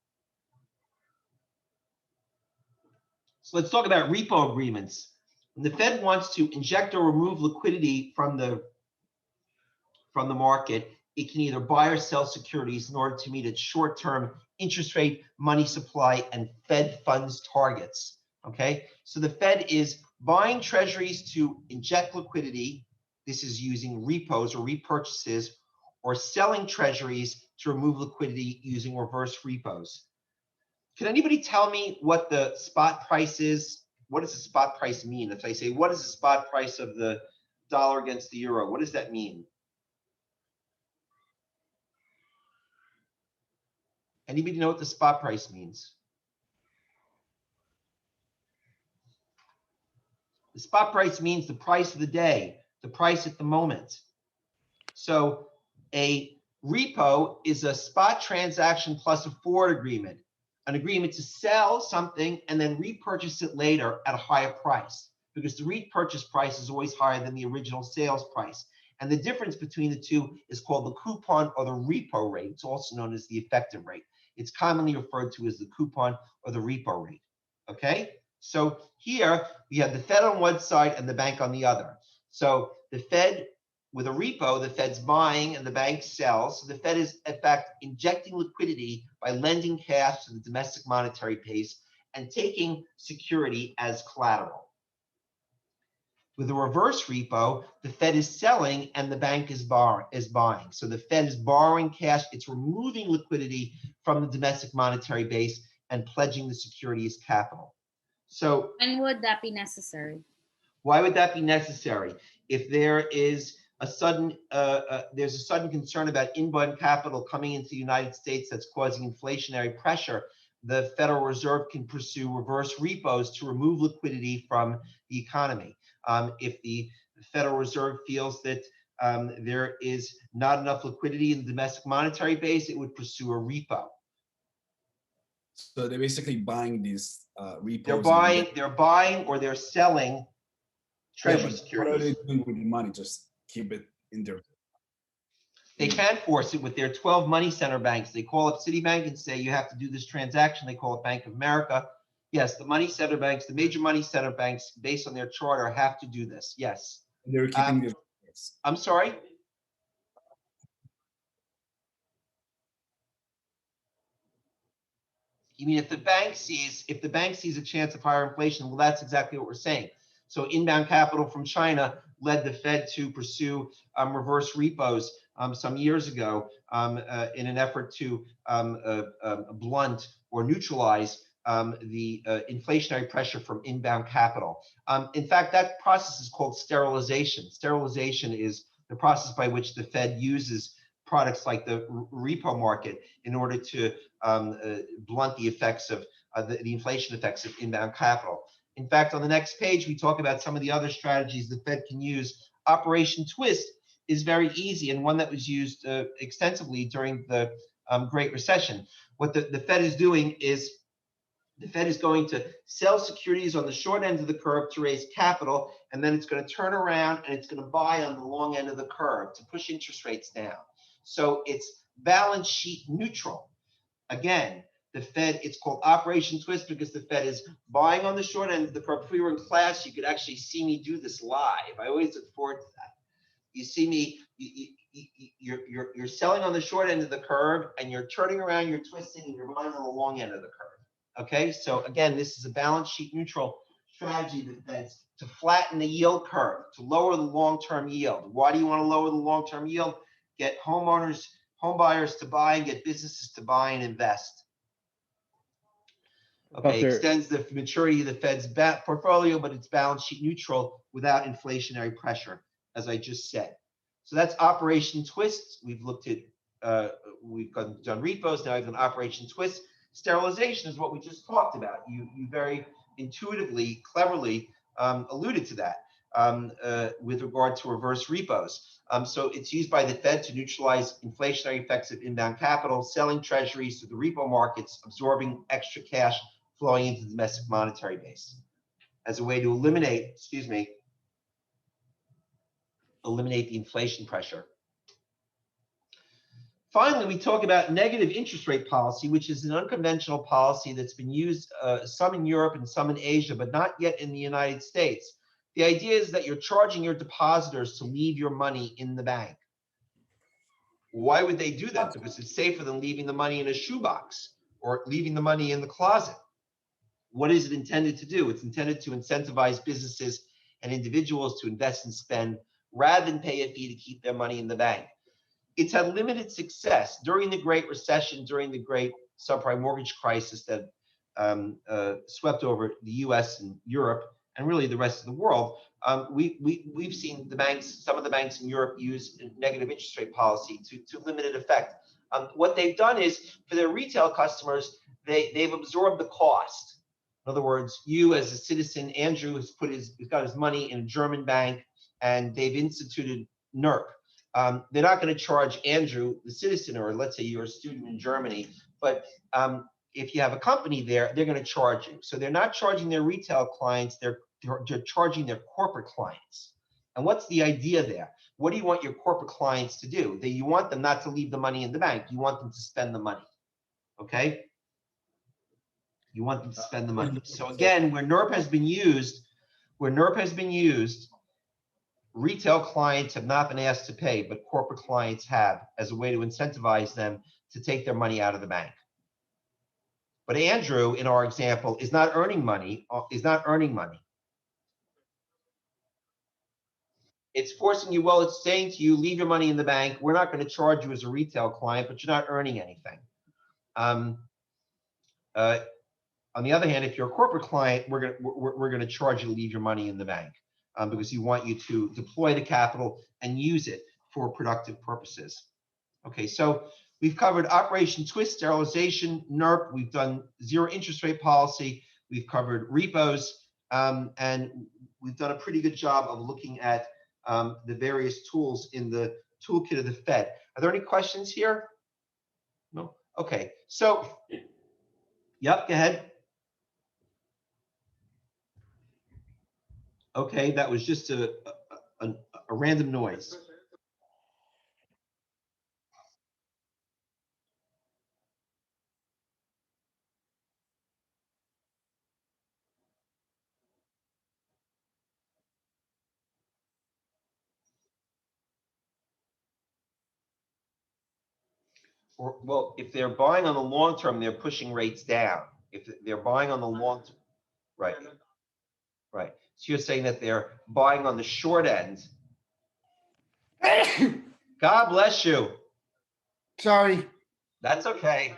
So let's talk about repo agreements. When the Fed wants to inject or remove liquidity from the market, it can either buy or sell securities in order to meet its short-term interest rate, money supply, and Fed funds targets. Okay, so the Fed is buying treasuries to inject liquidity. This is using repos or repurchases, or selling treasuries to remove liquidity using reverse repos. Can anybody tell me what the spot price is? What does the spot price mean? If I say, what is the spot price of the dollar against the euro? What does that mean? Anybody know what the spot price means? The spot price means the price of the day, the price at the moment. So a repo is a spot transaction plus a forward agreement. an agreement to sell something and then repurchase it later at a higher price, because the repurchase price is always higher than the original sales price. And the difference between the two is called the coupon or the repo rate. It's also known as the effective rate. It's commonly referred to as the coupon or the repo rate. Okay? So here we have the Fed on one side and the bank on the other. So the Fed, with a repo, the Fed's buying and the bank sells. So the Fed is, in fact, injecting liquidity by lending cash to the domestic monetary base and taking security as collateral. With a reverse repo, the Fed is selling and the bank is buying. So the Fed is borrowing cash. It's removing liquidity from the domestic monetary base and pledging the security as capital. So when would that be necessary? Why would that be necessary? If there is a sudden, there's a sudden concern about inbound capital coming into the United States that's causing inflationary pressure, the Federal Reserve can pursue reverse repos to remove liquidity from the economy. If the Federal Reserve feels that there is not enough liquidity in the domestic monetary base, it would pursue a repo. So they're basically buying these repos. They're buying or they're selling treasury securities. What are they doing with the money? Just keep it in their. They can force it with their 12 money center banks. They call up Citibank and say, you have to do this transaction. They call it Bank of America. Yes, the money center banks, the major money center banks, based on their charter, have to do this. Yes. They're keeping this. I'm sorry? You mean if the bank sees a chance of higher inflation? Well, that's exactly what we're saying. So inbound capital from China led the Fed to pursue reverse repos some years ago in an effort to blunt or neutralize the inflationary pressure from inbound capital. In fact, that process is called sterilization. Sterilization is the process by which the Fed uses products like the repo market in order to blunt the effects of the inflation effects of inbound capital. In fact, on the next page, we talk about some of the other strategies the Fed can use. Operation Twist is very easy and one that was used extensively during the Great Recession. What the Fed is doing is the Fed is going to sell securities on the short end of the curve to raise capital, and then it's going to turn around and it's going to buy on the long end of the curve to push interest rates down. So it's balance sheet neutral. Again, the Fed, it's called Operation Twist because the Fed is buying on the short end of the curve. If we were in class, you could actually see me do this live. I always look forward to that. You see me, you're selling on the short end of the curve and you're turning around, you're twisting, and you're buying on the long end of the curve. Okay, so again, this is a balance sheet neutral strategy that's to flatten the yield curve, to lower the long-term yield. Why do you want to lower the long-term yield? Get homeowners, home buyers to buy and get businesses to buy and invest. Okay, extends the maturity of the Fed's portfolio, but it's balance sheet neutral without inflationary pressure, as I just said. So that's Operation Twist. We've looked at, we've done repos, now we've done Operation Twist. Sterilization is what we just talked about. You very intuitively, cleverly alluded to that with regard to reverse repos. So it's used by the Fed to neutralize inflationary effects of inbound capital, selling treasuries to the repo markets, absorbing extra cash flowing into the domestic monetary base as a way to eliminate the inflation pressure. Finally, we talk about negative interest rate policy, which is an unconventional policy that's been used some in Europe and some in Asia, but not yet in the United States. The idea is that you're charging your depositors to leave your money in the bank. Why would they do that? Because it's safer than leaving the money in a shoebox or leaving the money in the closet. What is it intended to do? It's intended to incentivize businesses and individuals to invest and spend rather than pay a fee to keep their money in the bank. It's had limited success during the Great Recession, during the Great Subprime Mortgage Crisis that swept over the US and Europe and really the rest of the world. We've seen the banks, some of the banks in Europe use negative interest rate policy to limited effect. What they've done is for their retail customers, they've absorbed the cost. In other words, you as a citizen, Andrew has got his money in a German bank and they've instituted NERP. They're not going to charge Andrew, the citizen, or let's say you're a student in Germany, but if you have a company there, they're going to charge you. So they're not charging their retail clients, they're charging their corporate clients. And what's the idea there? What do you want your corporate clients to do? You want them not to leave the money in the bank. You want them to spend the money. Okay? You want them to spend the money. So again, where NERP has been used, retail clients have not been asked to pay, but corporate clients have, as a way to incentivize them to take their money out of the bank. But Andrew, in our example, is not earning money. It's forcing you, well, it's saying to you, leave your money in the bank. We're not going to charge you as a retail client, but you're not earning anything. On the other hand, if you're a corporate client, we're going to charge you to leave your money in the bank because we want you to deploy the capital and use it for productive purposes. Okay, so we've covered Operation Twist, sterilization, NERP. We've done zero interest rate policy. We've covered repos, and we've done a pretty good job of looking at the various tools in the toolkit of the Fed. Are there any questions here? No? Okay, so, yep, go ahead. Okay, that was just a random noise. Well, if they're buying on the long term, they're pushing rates down. If they're buying on the long term, right. Right. So you're saying that they're buying on the short end. God bless you. Sorry. That's okay.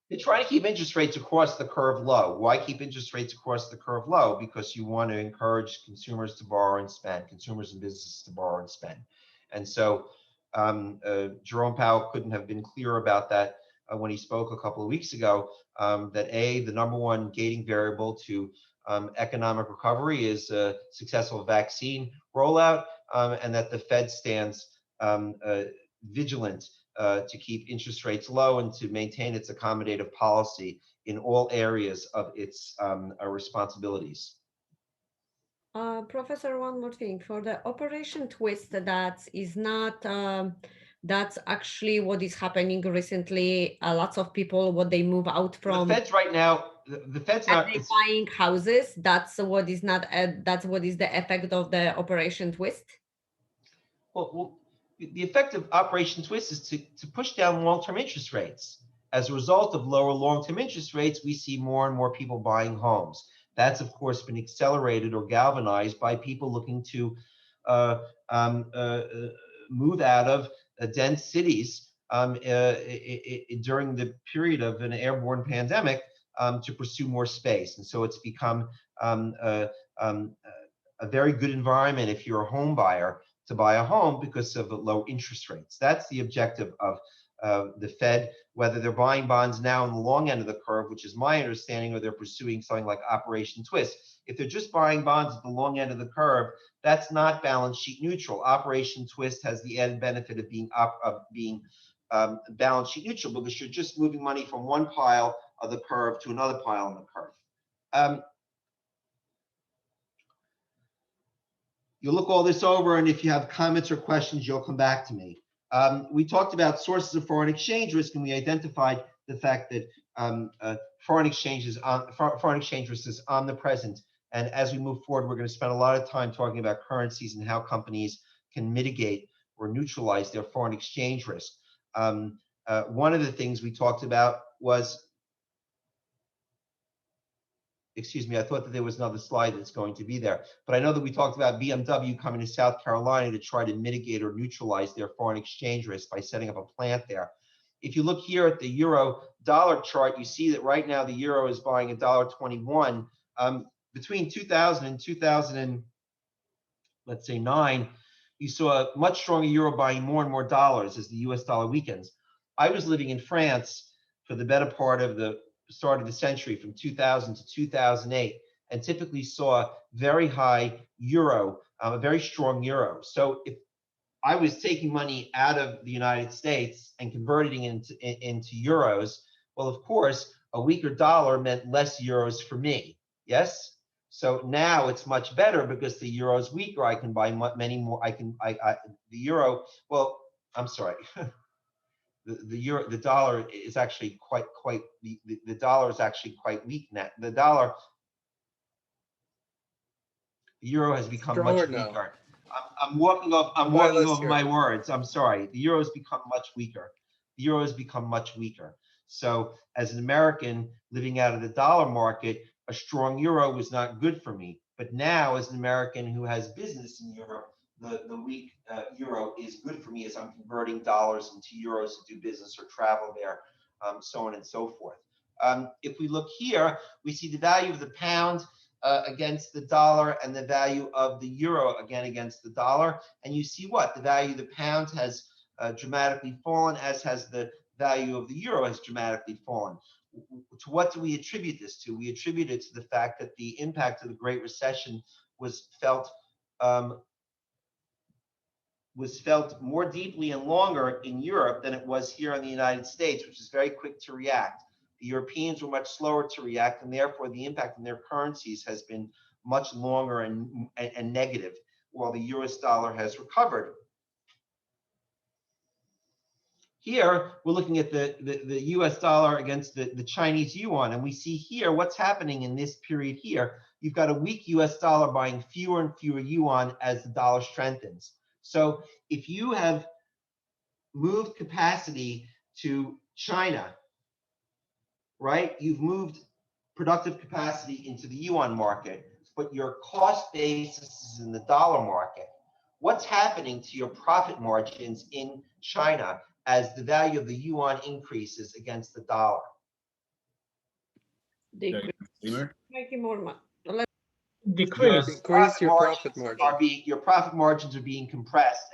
They're trying to keep interest rates across the curve low. Why keep interest rates across the curve low? Because you want to encourage consumers to borrow and spend, consumers and businesses to borrow and spend. And so Jerome Powell couldn't have been clearer about that when he spoke a couple of weeks ago, that the number one gating variable to economic recovery is a successful vaccine rollout, and that the Fed stands vigilant to keep interest rates low and to maintain its accommodative policy in all areas of its responsibilities. Professor, one more thing. For the Operation Twist, that is not, that's actually what is happening recently. Lots of people, what they move out from. The Fed's right now, the Fed's not buying houses. That's what is not, that's what is the effect of the Operation Twist. Well, the effect of Operation Twist is to push down long-term interest rates. As a result of lower long-term interest rates, we see more and more people buying homes. That's, of course, been accelerated or galvanized by people looking to move out of dense cities during the period of an airborne pandemic to pursue more space. And so it's become a very good environment if you're a home buyer to buy a home because of the low interest rates. That's the objective of the Fed, whether they're buying bonds now in the long end of the curve, which is my understanding, or they're pursuing something like Operation Twist. If they're just buying bonds at the long end of the curve, that's not balance sheet neutral. Operation Twist has the added benefit of being balance sheet neutral because you're just moving money from one pile of the curve to another pile on the curve. You'll look all this over, and if you have comments or questions, you'll come back to me. We talked about sources of foreign exchange risk, and we identified the fact that foreign exchange risk is omnipresent. And as we move forward, we're going to spend a lot of time talking about currencies and how companies can mitigate or neutralize their foreign exchange risk. One of the things we talked about was, excuse me, I thought that there was another slide that's going to be there. But I know that we talked about BMW coming to South Carolina to try to mitigate or neutralize their foreign exchange risk by setting up a plant there. If you look here at the euro-dollar chart, you see that right now the euro is buying $1.21. Between 2000 and 2009, you saw a much stronger euro buying more and more dollars as the US dollar weakens. I was living in France for the better part of the start of the century, from 2000 to 2008, and typically saw very high euro, a very strong euro. So I was taking money out of the United States and converting it into euros. Well, of course, a weaker dollar meant less euros for me. Yes. So now it's much better because the euro is weaker. I can buy many more. The euro. Well, I'm sorry. The dollar is actually the dollar is actually quite weak now. The euro has become Stronger much now. weaker. I'm walking over my words. I'm sorry. The euro has become much weaker. The euro has become much weaker. So as an American living out of the dollar market, a strong euro was not good for me. But now, as an American who has business in Europe, the weak euro is good for me as I'm converting dollars into euros to do business or travel there, so on and so forth. If we look here, we see the value of the pound against the dollar and the value of the euro again against the dollar. And you see what? The value of the pound has dramatically fallen, as has the value of the euro has dramatically fallen. To what do we attribute this to? We attribute it to the fact that the impact of the Great Recession was felt more deeply and longer in Europe than it was here in the United States, which is very quick to react. The Europeans were much slower to react, and therefore the impact on their currencies has been much longer and negative, while the US dollar has recovered. Here, we're looking at the US dollar against the Chinese yuan, and we see here what's happening in this period here. You've got a weak US dollar buying fewer and fewer yuan as the dollar strengthens. So if you have moved capacity to China, right, you've moved productive capacity into the yuan market, but your cost basis is in the dollar market. What's happening to your profit margins in China as the value of the yuan increases against the dollar? Making more money. Decrease. Your profit margin. Your profit margins are being compressed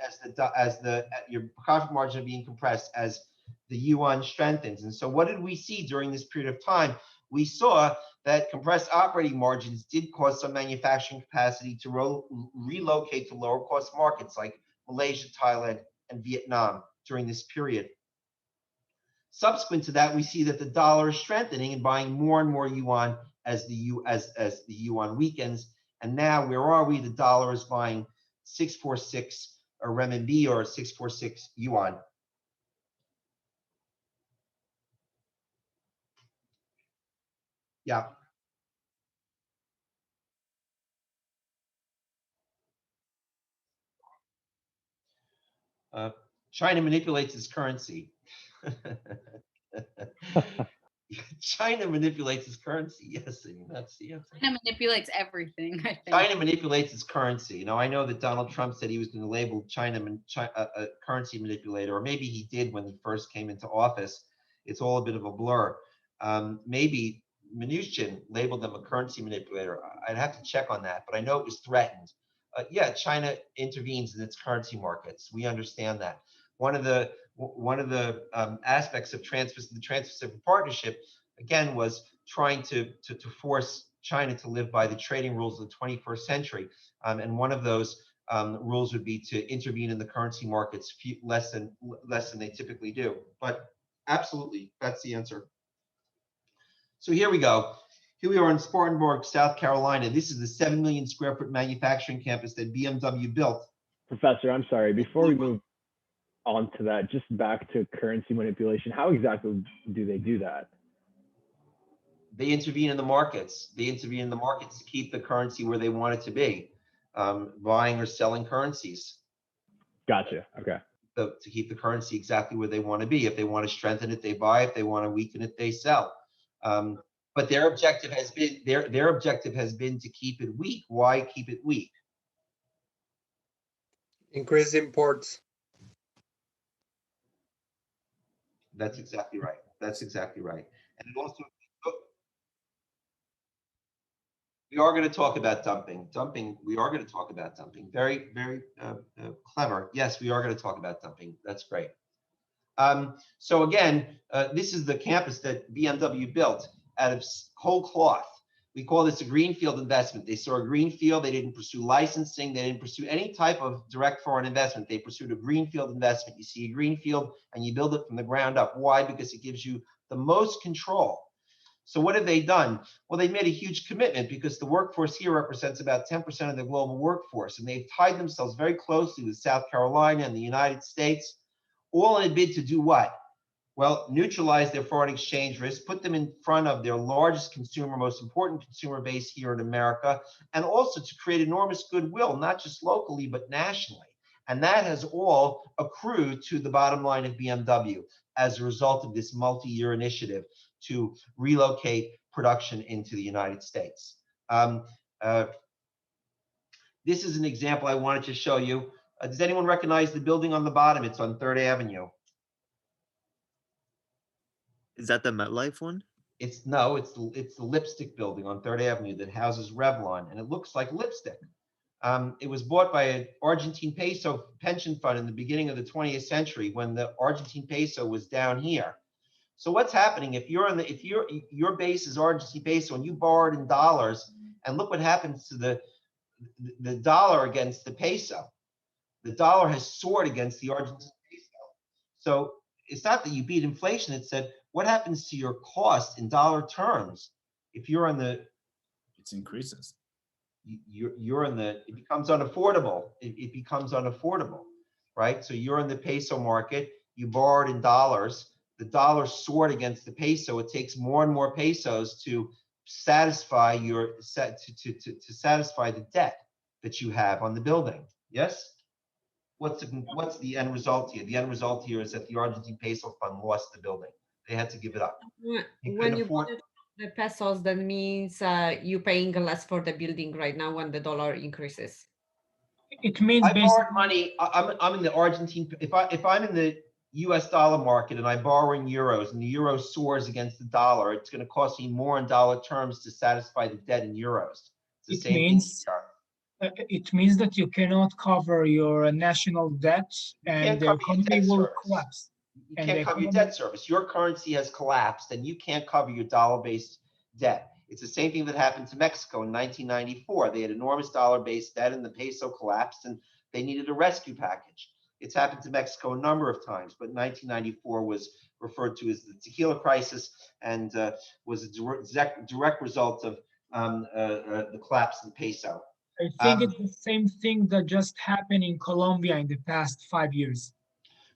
your profit margins are being compressed as the yuan strengthens. And so what did we see during this period of time? We saw that compressed operating margins did cause some manufacturing capacity to relocate to lower cost markets like Malaysia, Thailand, and Vietnam during this period. Subsequent to that, we see that the dollar is strengthening and buying more and more yuan as the yuan weakens. And now, where are we? The dollar is buying 646 renminbi or 646 yuan. Yeah. China manipulates its currency. China manipulates its currency. Yes, I mean, that's the answer. China manipulates everything, I think. China manipulates its currency. Now, I know that Donald Trump said he was going to label China a currency manipulator, or maybe he did when he first came into office. It's all a bit of a blur. Maybe Mnuchin labeled them a currency manipulator. I'd have to check on that, but I know it was threatened. Yeah, China intervenes in its currency markets. We understand that. One of the aspects of the Trans-Pacific Partnership, again, was trying to force China to live by the trading rules of the 21st century. And one of those rules would be to intervene in the currency markets less than they typically do. But absolutely, that's the answer. So here we go. Here we are in Spartanburg, South Carolina. This is the 7 million square foot manufacturing campus that BMW built. Professor, I'm sorry, before we move on to that, just back to currency manipulation, how exactly do they do that? They intervene in the markets. They intervene in the markets to keep the currency where they want it to be, buying or selling currencies. Gotcha, okay. To keep the currency exactly where they want to be. If they want to strengthen it, they buy. If they want to weaken it, they sell. But their objective has been to keep it weak. Why keep it weak? Increase imports. That's exactly right. That's exactly right. And it also, we are going to talk about dumping. We are going to talk about dumping. Very, very clever. Yes, we are going to talk about dumping. That's great. So again, this is the campus that BMW built out of whole cloth. We call this a greenfield investment. They saw a greenfield. They didn't pursue licensing. They didn't pursue any type of direct foreign investment. They pursued a greenfield investment. You see a greenfield and you build it from the ground up. Why? Because it gives you the most control. So what have they done? Well, they made a huge commitment because the workforce here represents about 10% of the global workforce. And they've tied themselves very closely with South Carolina and the United States, all in a bid to do what? Well, neutralize their foreign exchange risk, put them in front of their largest consumer, most important consumer base here in America, and also to create enormous goodwill, not just locally, but nationally. And that has all accrued to the bottom line of BMW as a result of this multi-year initiative to relocate production into the United States. This is an example I wanted to show you. Does anyone recognize the building on the bottom? It's on 3rd Avenue. Is that the MetLife one? It's the lipstick building on 3rd Avenue that houses Revlon, and it looks like lipstick. It was bought by an Argentine peso pension fund in the beginning of the 20th century when the Argentine peso was down here. So what's happening if your base is Argentine peso and you borrowed in dollars, and look what happens to the dollar against the peso. The dollar has soared against the Argentine peso. So it's not that you beat inflation. It said, what happens to your cost in dollar terms if you're on the? It increases. You're in the. It becomes unaffordable. It becomes unaffordable, right? So you're in the peso market. You borrowed in dollars. The dollar soared against the peso. It takes more and more pesos to satisfy your to satisfy the debt that you have on the building. Yes. What's the end result here? The end result here is that the Argentine peso fund lost the building. They had to give it up. When you bought the pesos, that means you're paying less for the building right now when the dollar increases. It means I borrowed money. I'm in the Argentine. If I'm in the U.S. dollar market and I borrow in euros and the euro soars against the dollar, it's going to cost me more in dollar terms to satisfy the debt in euros. It's the same thing here. It means that you cannot cover your national debt and the economy will collapse. You can't cover your debt service. Your currency has collapsed and you can't cover your dollar-based debt. It's the same thing that happened to Mexico in 1994. They had enormous dollar-based debt and the peso collapsed and they needed a rescue package. It's happened to Mexico a number of times, but 1994 was referred to as the tequila crisis and was a direct result of the collapse in the peso. I think it's the same thing that just happened in Colombia in the past 5 years.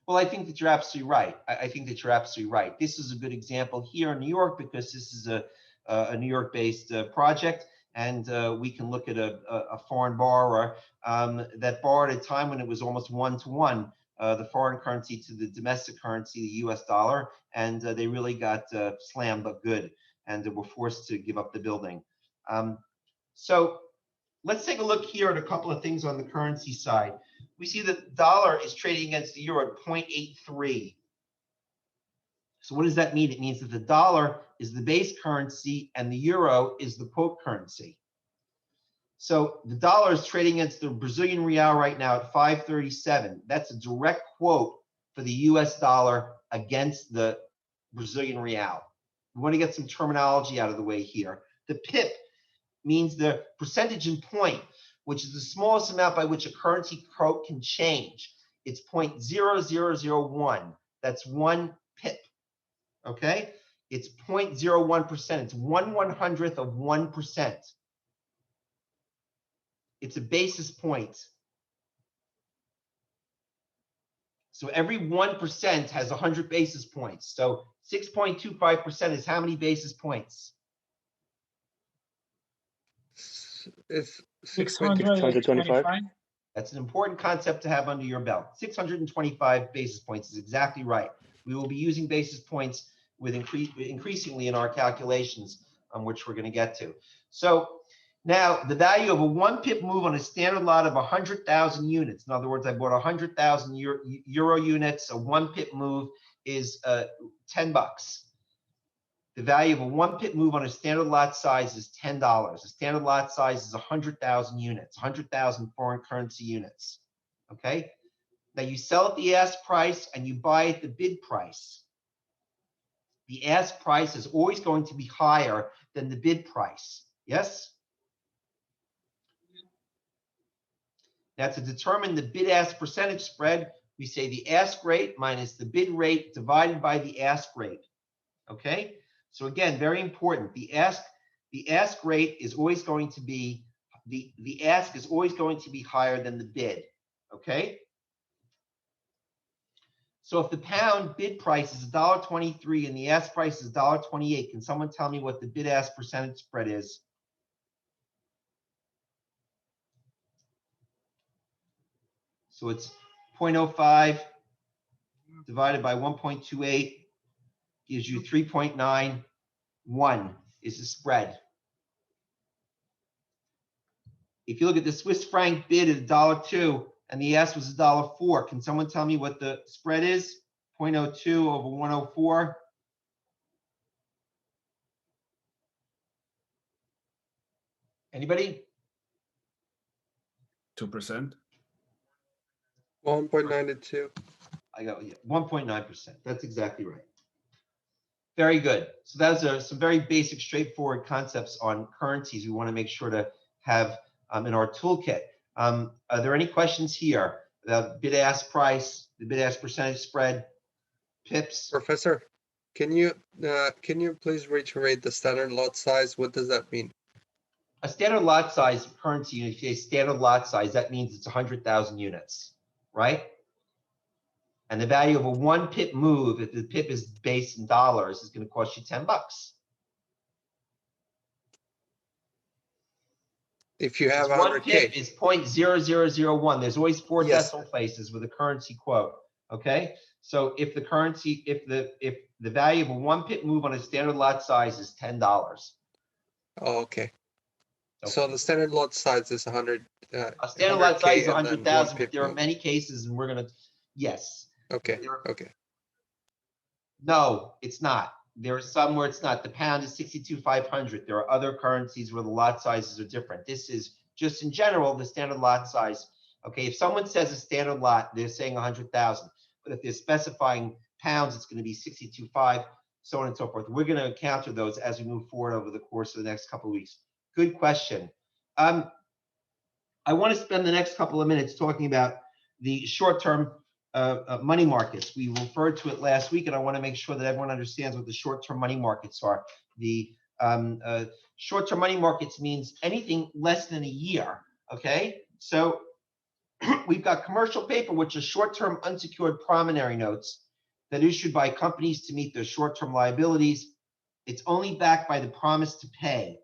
Well, I think that you're absolutely right. I think that you're absolutely right. This is a good example here in New York because this is a New York-based project, and we can look at a foreign borrower that borrowed at a time when it was almost 1-to-1, the foreign currency to the domestic currency, the U.S. dollar, and they really got slammed but good, and they were forced to give up the building. So let's take a look here at a couple of things on the currency side. We see that the dollar is trading against the euro at 0.83. So what does that mean? It means that the dollar is the base currency and the euro is the quote currency. So the dollar is trading against the Brazilian real right now at 5.37. That's a direct quote for the US dollar against the Brazilian real. We want to get some terminology out of the way here. The pip means the percentage in point, which is the smallest amount by which a currency quote can change. It's 0.0001. That's 1 pip. Okay? It's 0.01%. It's 1/100th of 1%. It's a basis point. So every 1% has 100 basis points. So 6.25% is how many basis points? It's 625. That's an important concept to have under your belt. 625 basis points is exactly right. We will be using basis points with increasingly in our calculations, which we're going to get to. So now the value of a 1 pip move on a standard lot of 100,000 units. In other words, I bought 100,000 euro units. A 1 pip move is $10. The value of a 1 pip move on a standard lot size is $10. A standard lot size is 100,000 units, 100,000 foreign currency units. Okay? Now you sell at the ask price and you buy at the bid price. The ask price is always going to be higher than the bid price. Yes? Now, to determine the bid-ask percentage spread, we say the ask rate minus the bid rate divided by the ask rate. Okay? So again, very important. The ask rate is always going to be, the ask is always going to be higher than the bid. Okay? So if the pound bid price is $1.23 and the ask price is $1.28, can someone tell me what the bid-ask percentage spread is? So it's 0.05 divided by 1.28 gives you 3.91 is the spread. If you look at the Swiss franc bid at $1.02 and the ask was $1.04, can someone tell me what the spread is? 0.02 over 104. Anybody? 2%. 1.92. I got 1.9%. That's exactly right. Very good. So those some very basic, straightforward concepts on currencies we want to make sure to have in our toolkit. Are there any questions here? The bid-ask price, the bid-ask percentage spread, pips? Professor, can you please reiterate the standard lot size? What does that mean? A standard lot size currency, if you say standard lot size, that means it's 100,000 units, right? And the value of a 1 pip move, if the pip is based in dollars, is going to cost you $10. If you have 1 pip 100K. is 0.0001. There's always 4 Yes. decimal places with a currency quote. Okay, so if the currency, if the value of a 1 pip move on a standard lot size is $10. Oh, okay. So the standard lot size is 100. A standard lot size is 100K and then 100,000, 1 but pip there are move. many cases, and we're gonna, yes. Okay. Okay. No, it's not. There are some where it's not. The pound is 62,500. There are other currencies where the lot sizes are different. This is just in general the standard lot size. Okay, if someone says a standard lot, they're saying 100,000. But if they're specifying pounds, it's going to be 62.5, so on and so forth. We're going to encounter those as we move forward over the course of the next couple of weeks. Good question. I want to spend the next couple of minutes talking about the short-term money markets. We referred to it last week, and I want to make sure that everyone understands what the short-term money markets are. The short-term money markets means anything less than a year, okay? So we've got commercial paper, which are short-term unsecured promissory notes that are issued by companies to meet their short-term liabilities. It's only backed by the promise to pay.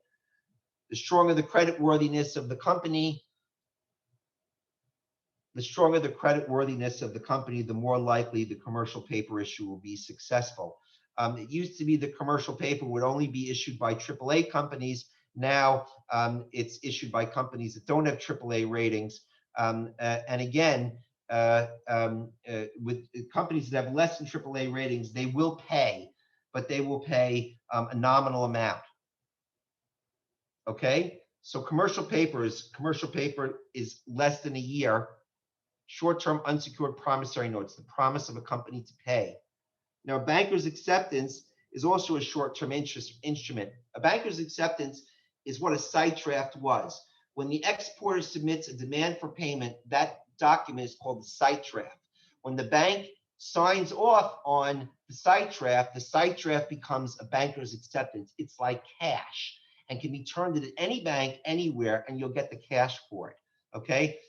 The stronger the creditworthiness of the company, the more likely the commercial paper issue will be successful. It used to be the commercial paper would only be issued by AAA companies. Now it's issued by companies that don't have AAA ratings. And again, with companies that have less than AAA ratings, they will pay, but they will pay a nominal amount. Okay, so commercial paper is less than a year. Short-term unsecured promissory notes, the promise of a company to pay. Now, a banker's acceptance is also a short-term instrument. A banker's acceptance is what a site draft was. When the exporter submits a demand for payment, that document is called the site draft. When the bank signs off on the site draft becomes a banker's acceptance. It's like cash and can be turned into any bank anywhere, and you'll get the cash for it. Okay,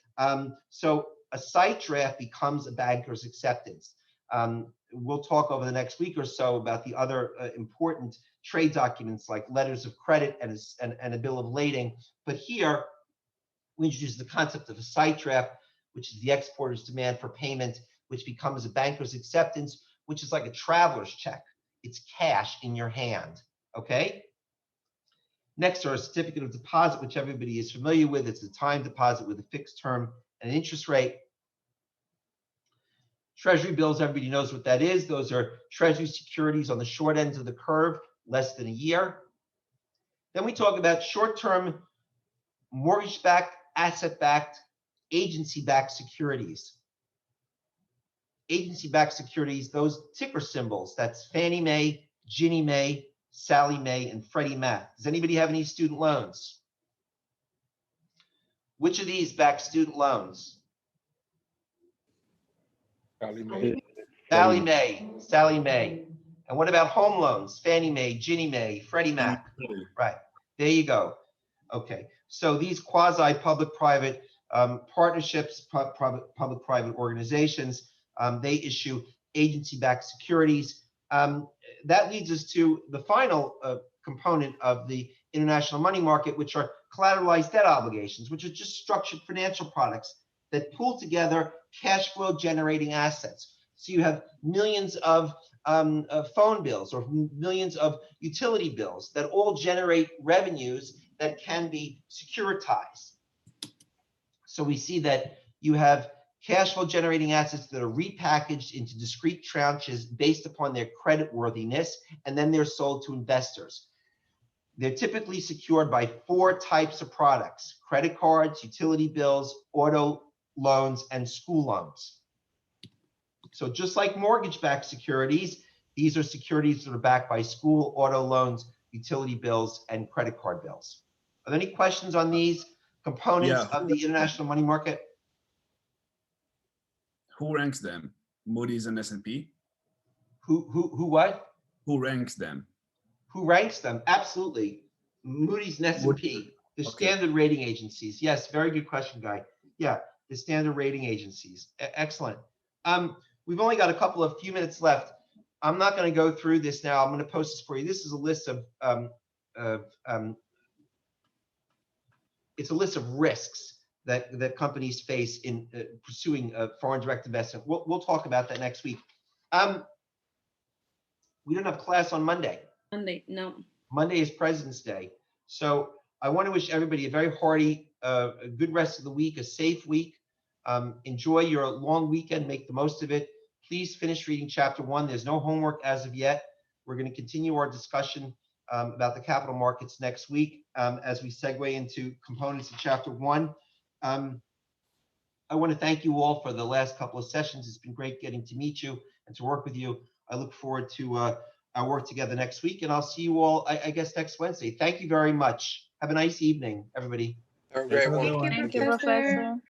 so a site draft becomes a banker's acceptance. We'll talk over the next week or so about the other important trade documents like letters of credit and a bill of lading. But here, we introduce the concept of a site draft, which is the exporter's demand for payment, which becomes a banker's acceptance, which is like a traveler's check. It's cash in your hand, okay? Next are a certificate of deposit, which everybody is familiar with. It's a time deposit with a fixed term and an interest rate. Treasury bills, everybody knows what that is. Those are treasury securities on the short ends of the curve, less than a year. Then we talk about short-term mortgage-backed, asset-backed, agency-backed securities. Agency-backed securities, those ticker symbols, that's Fannie Mae, Ginnie Mae, Sallie Mae, and Freddie Mac. Does anybody have any student loans? Which of these back student loans? Sallie Mae. Sallie Mae, Sallie Mae. And what about home loans? Fannie Mae, Ginnie Mae, Freddie Mac. Right, there you go. Okay, so these quasi-public-private partnerships, public-private organizations, they issue agency-backed securities. That leads us to the final component of the international money market, which are collateralized debt obligations, which are just structured financial products that pool together cash flow generating assets. So you have millions of phone bills or millions of utility bills that all generate revenues that can be securitized. So we see that you have cash flow generating assets that are repackaged into discrete tranches based upon their credit worthiness, and then they're sold to investors. They're typically secured by 4 types of products: credit cards, utility bills, auto loans, and school loans. So just like mortgage-backed securities, these are securities that are backed by school, auto loans, utility bills, and credit card bills. Are there any questions on these components of the international money market? Who ranks them? Moody's and S&P? Who what? Who ranks them? Who ranks them? Absolutely. Moody's and S&P, the standard rating agencies. Yes, very good question, Guy. Yeah, the standard rating agencies. Excellent. We've only got a few minutes left. I'm not going to go through this now. I'm going to post this for you. This is a list of it's a list of risks that companies face in pursuing foreign direct investment. We'll talk about that next week. We don't have class on Monday. Monday, no. Monday is President's Day. So I want to wish everybody a very hearty, a good rest of the week, a safe week. Enjoy your long weekend, make the most of it. Please finish reading chapter 1. There's no homework as of yet. We're going to continue our discussion about the capital markets next week as we segue into components of chapter 1. I want to thank you all for the last couple of sessions. It's been great getting to meet you and to work with you. I look forward to our work together next week, and I'll see you all, I guess, next Wednesday. Thank you very much. Have a nice evening, everybody. Have a great one. Thank you, Professor.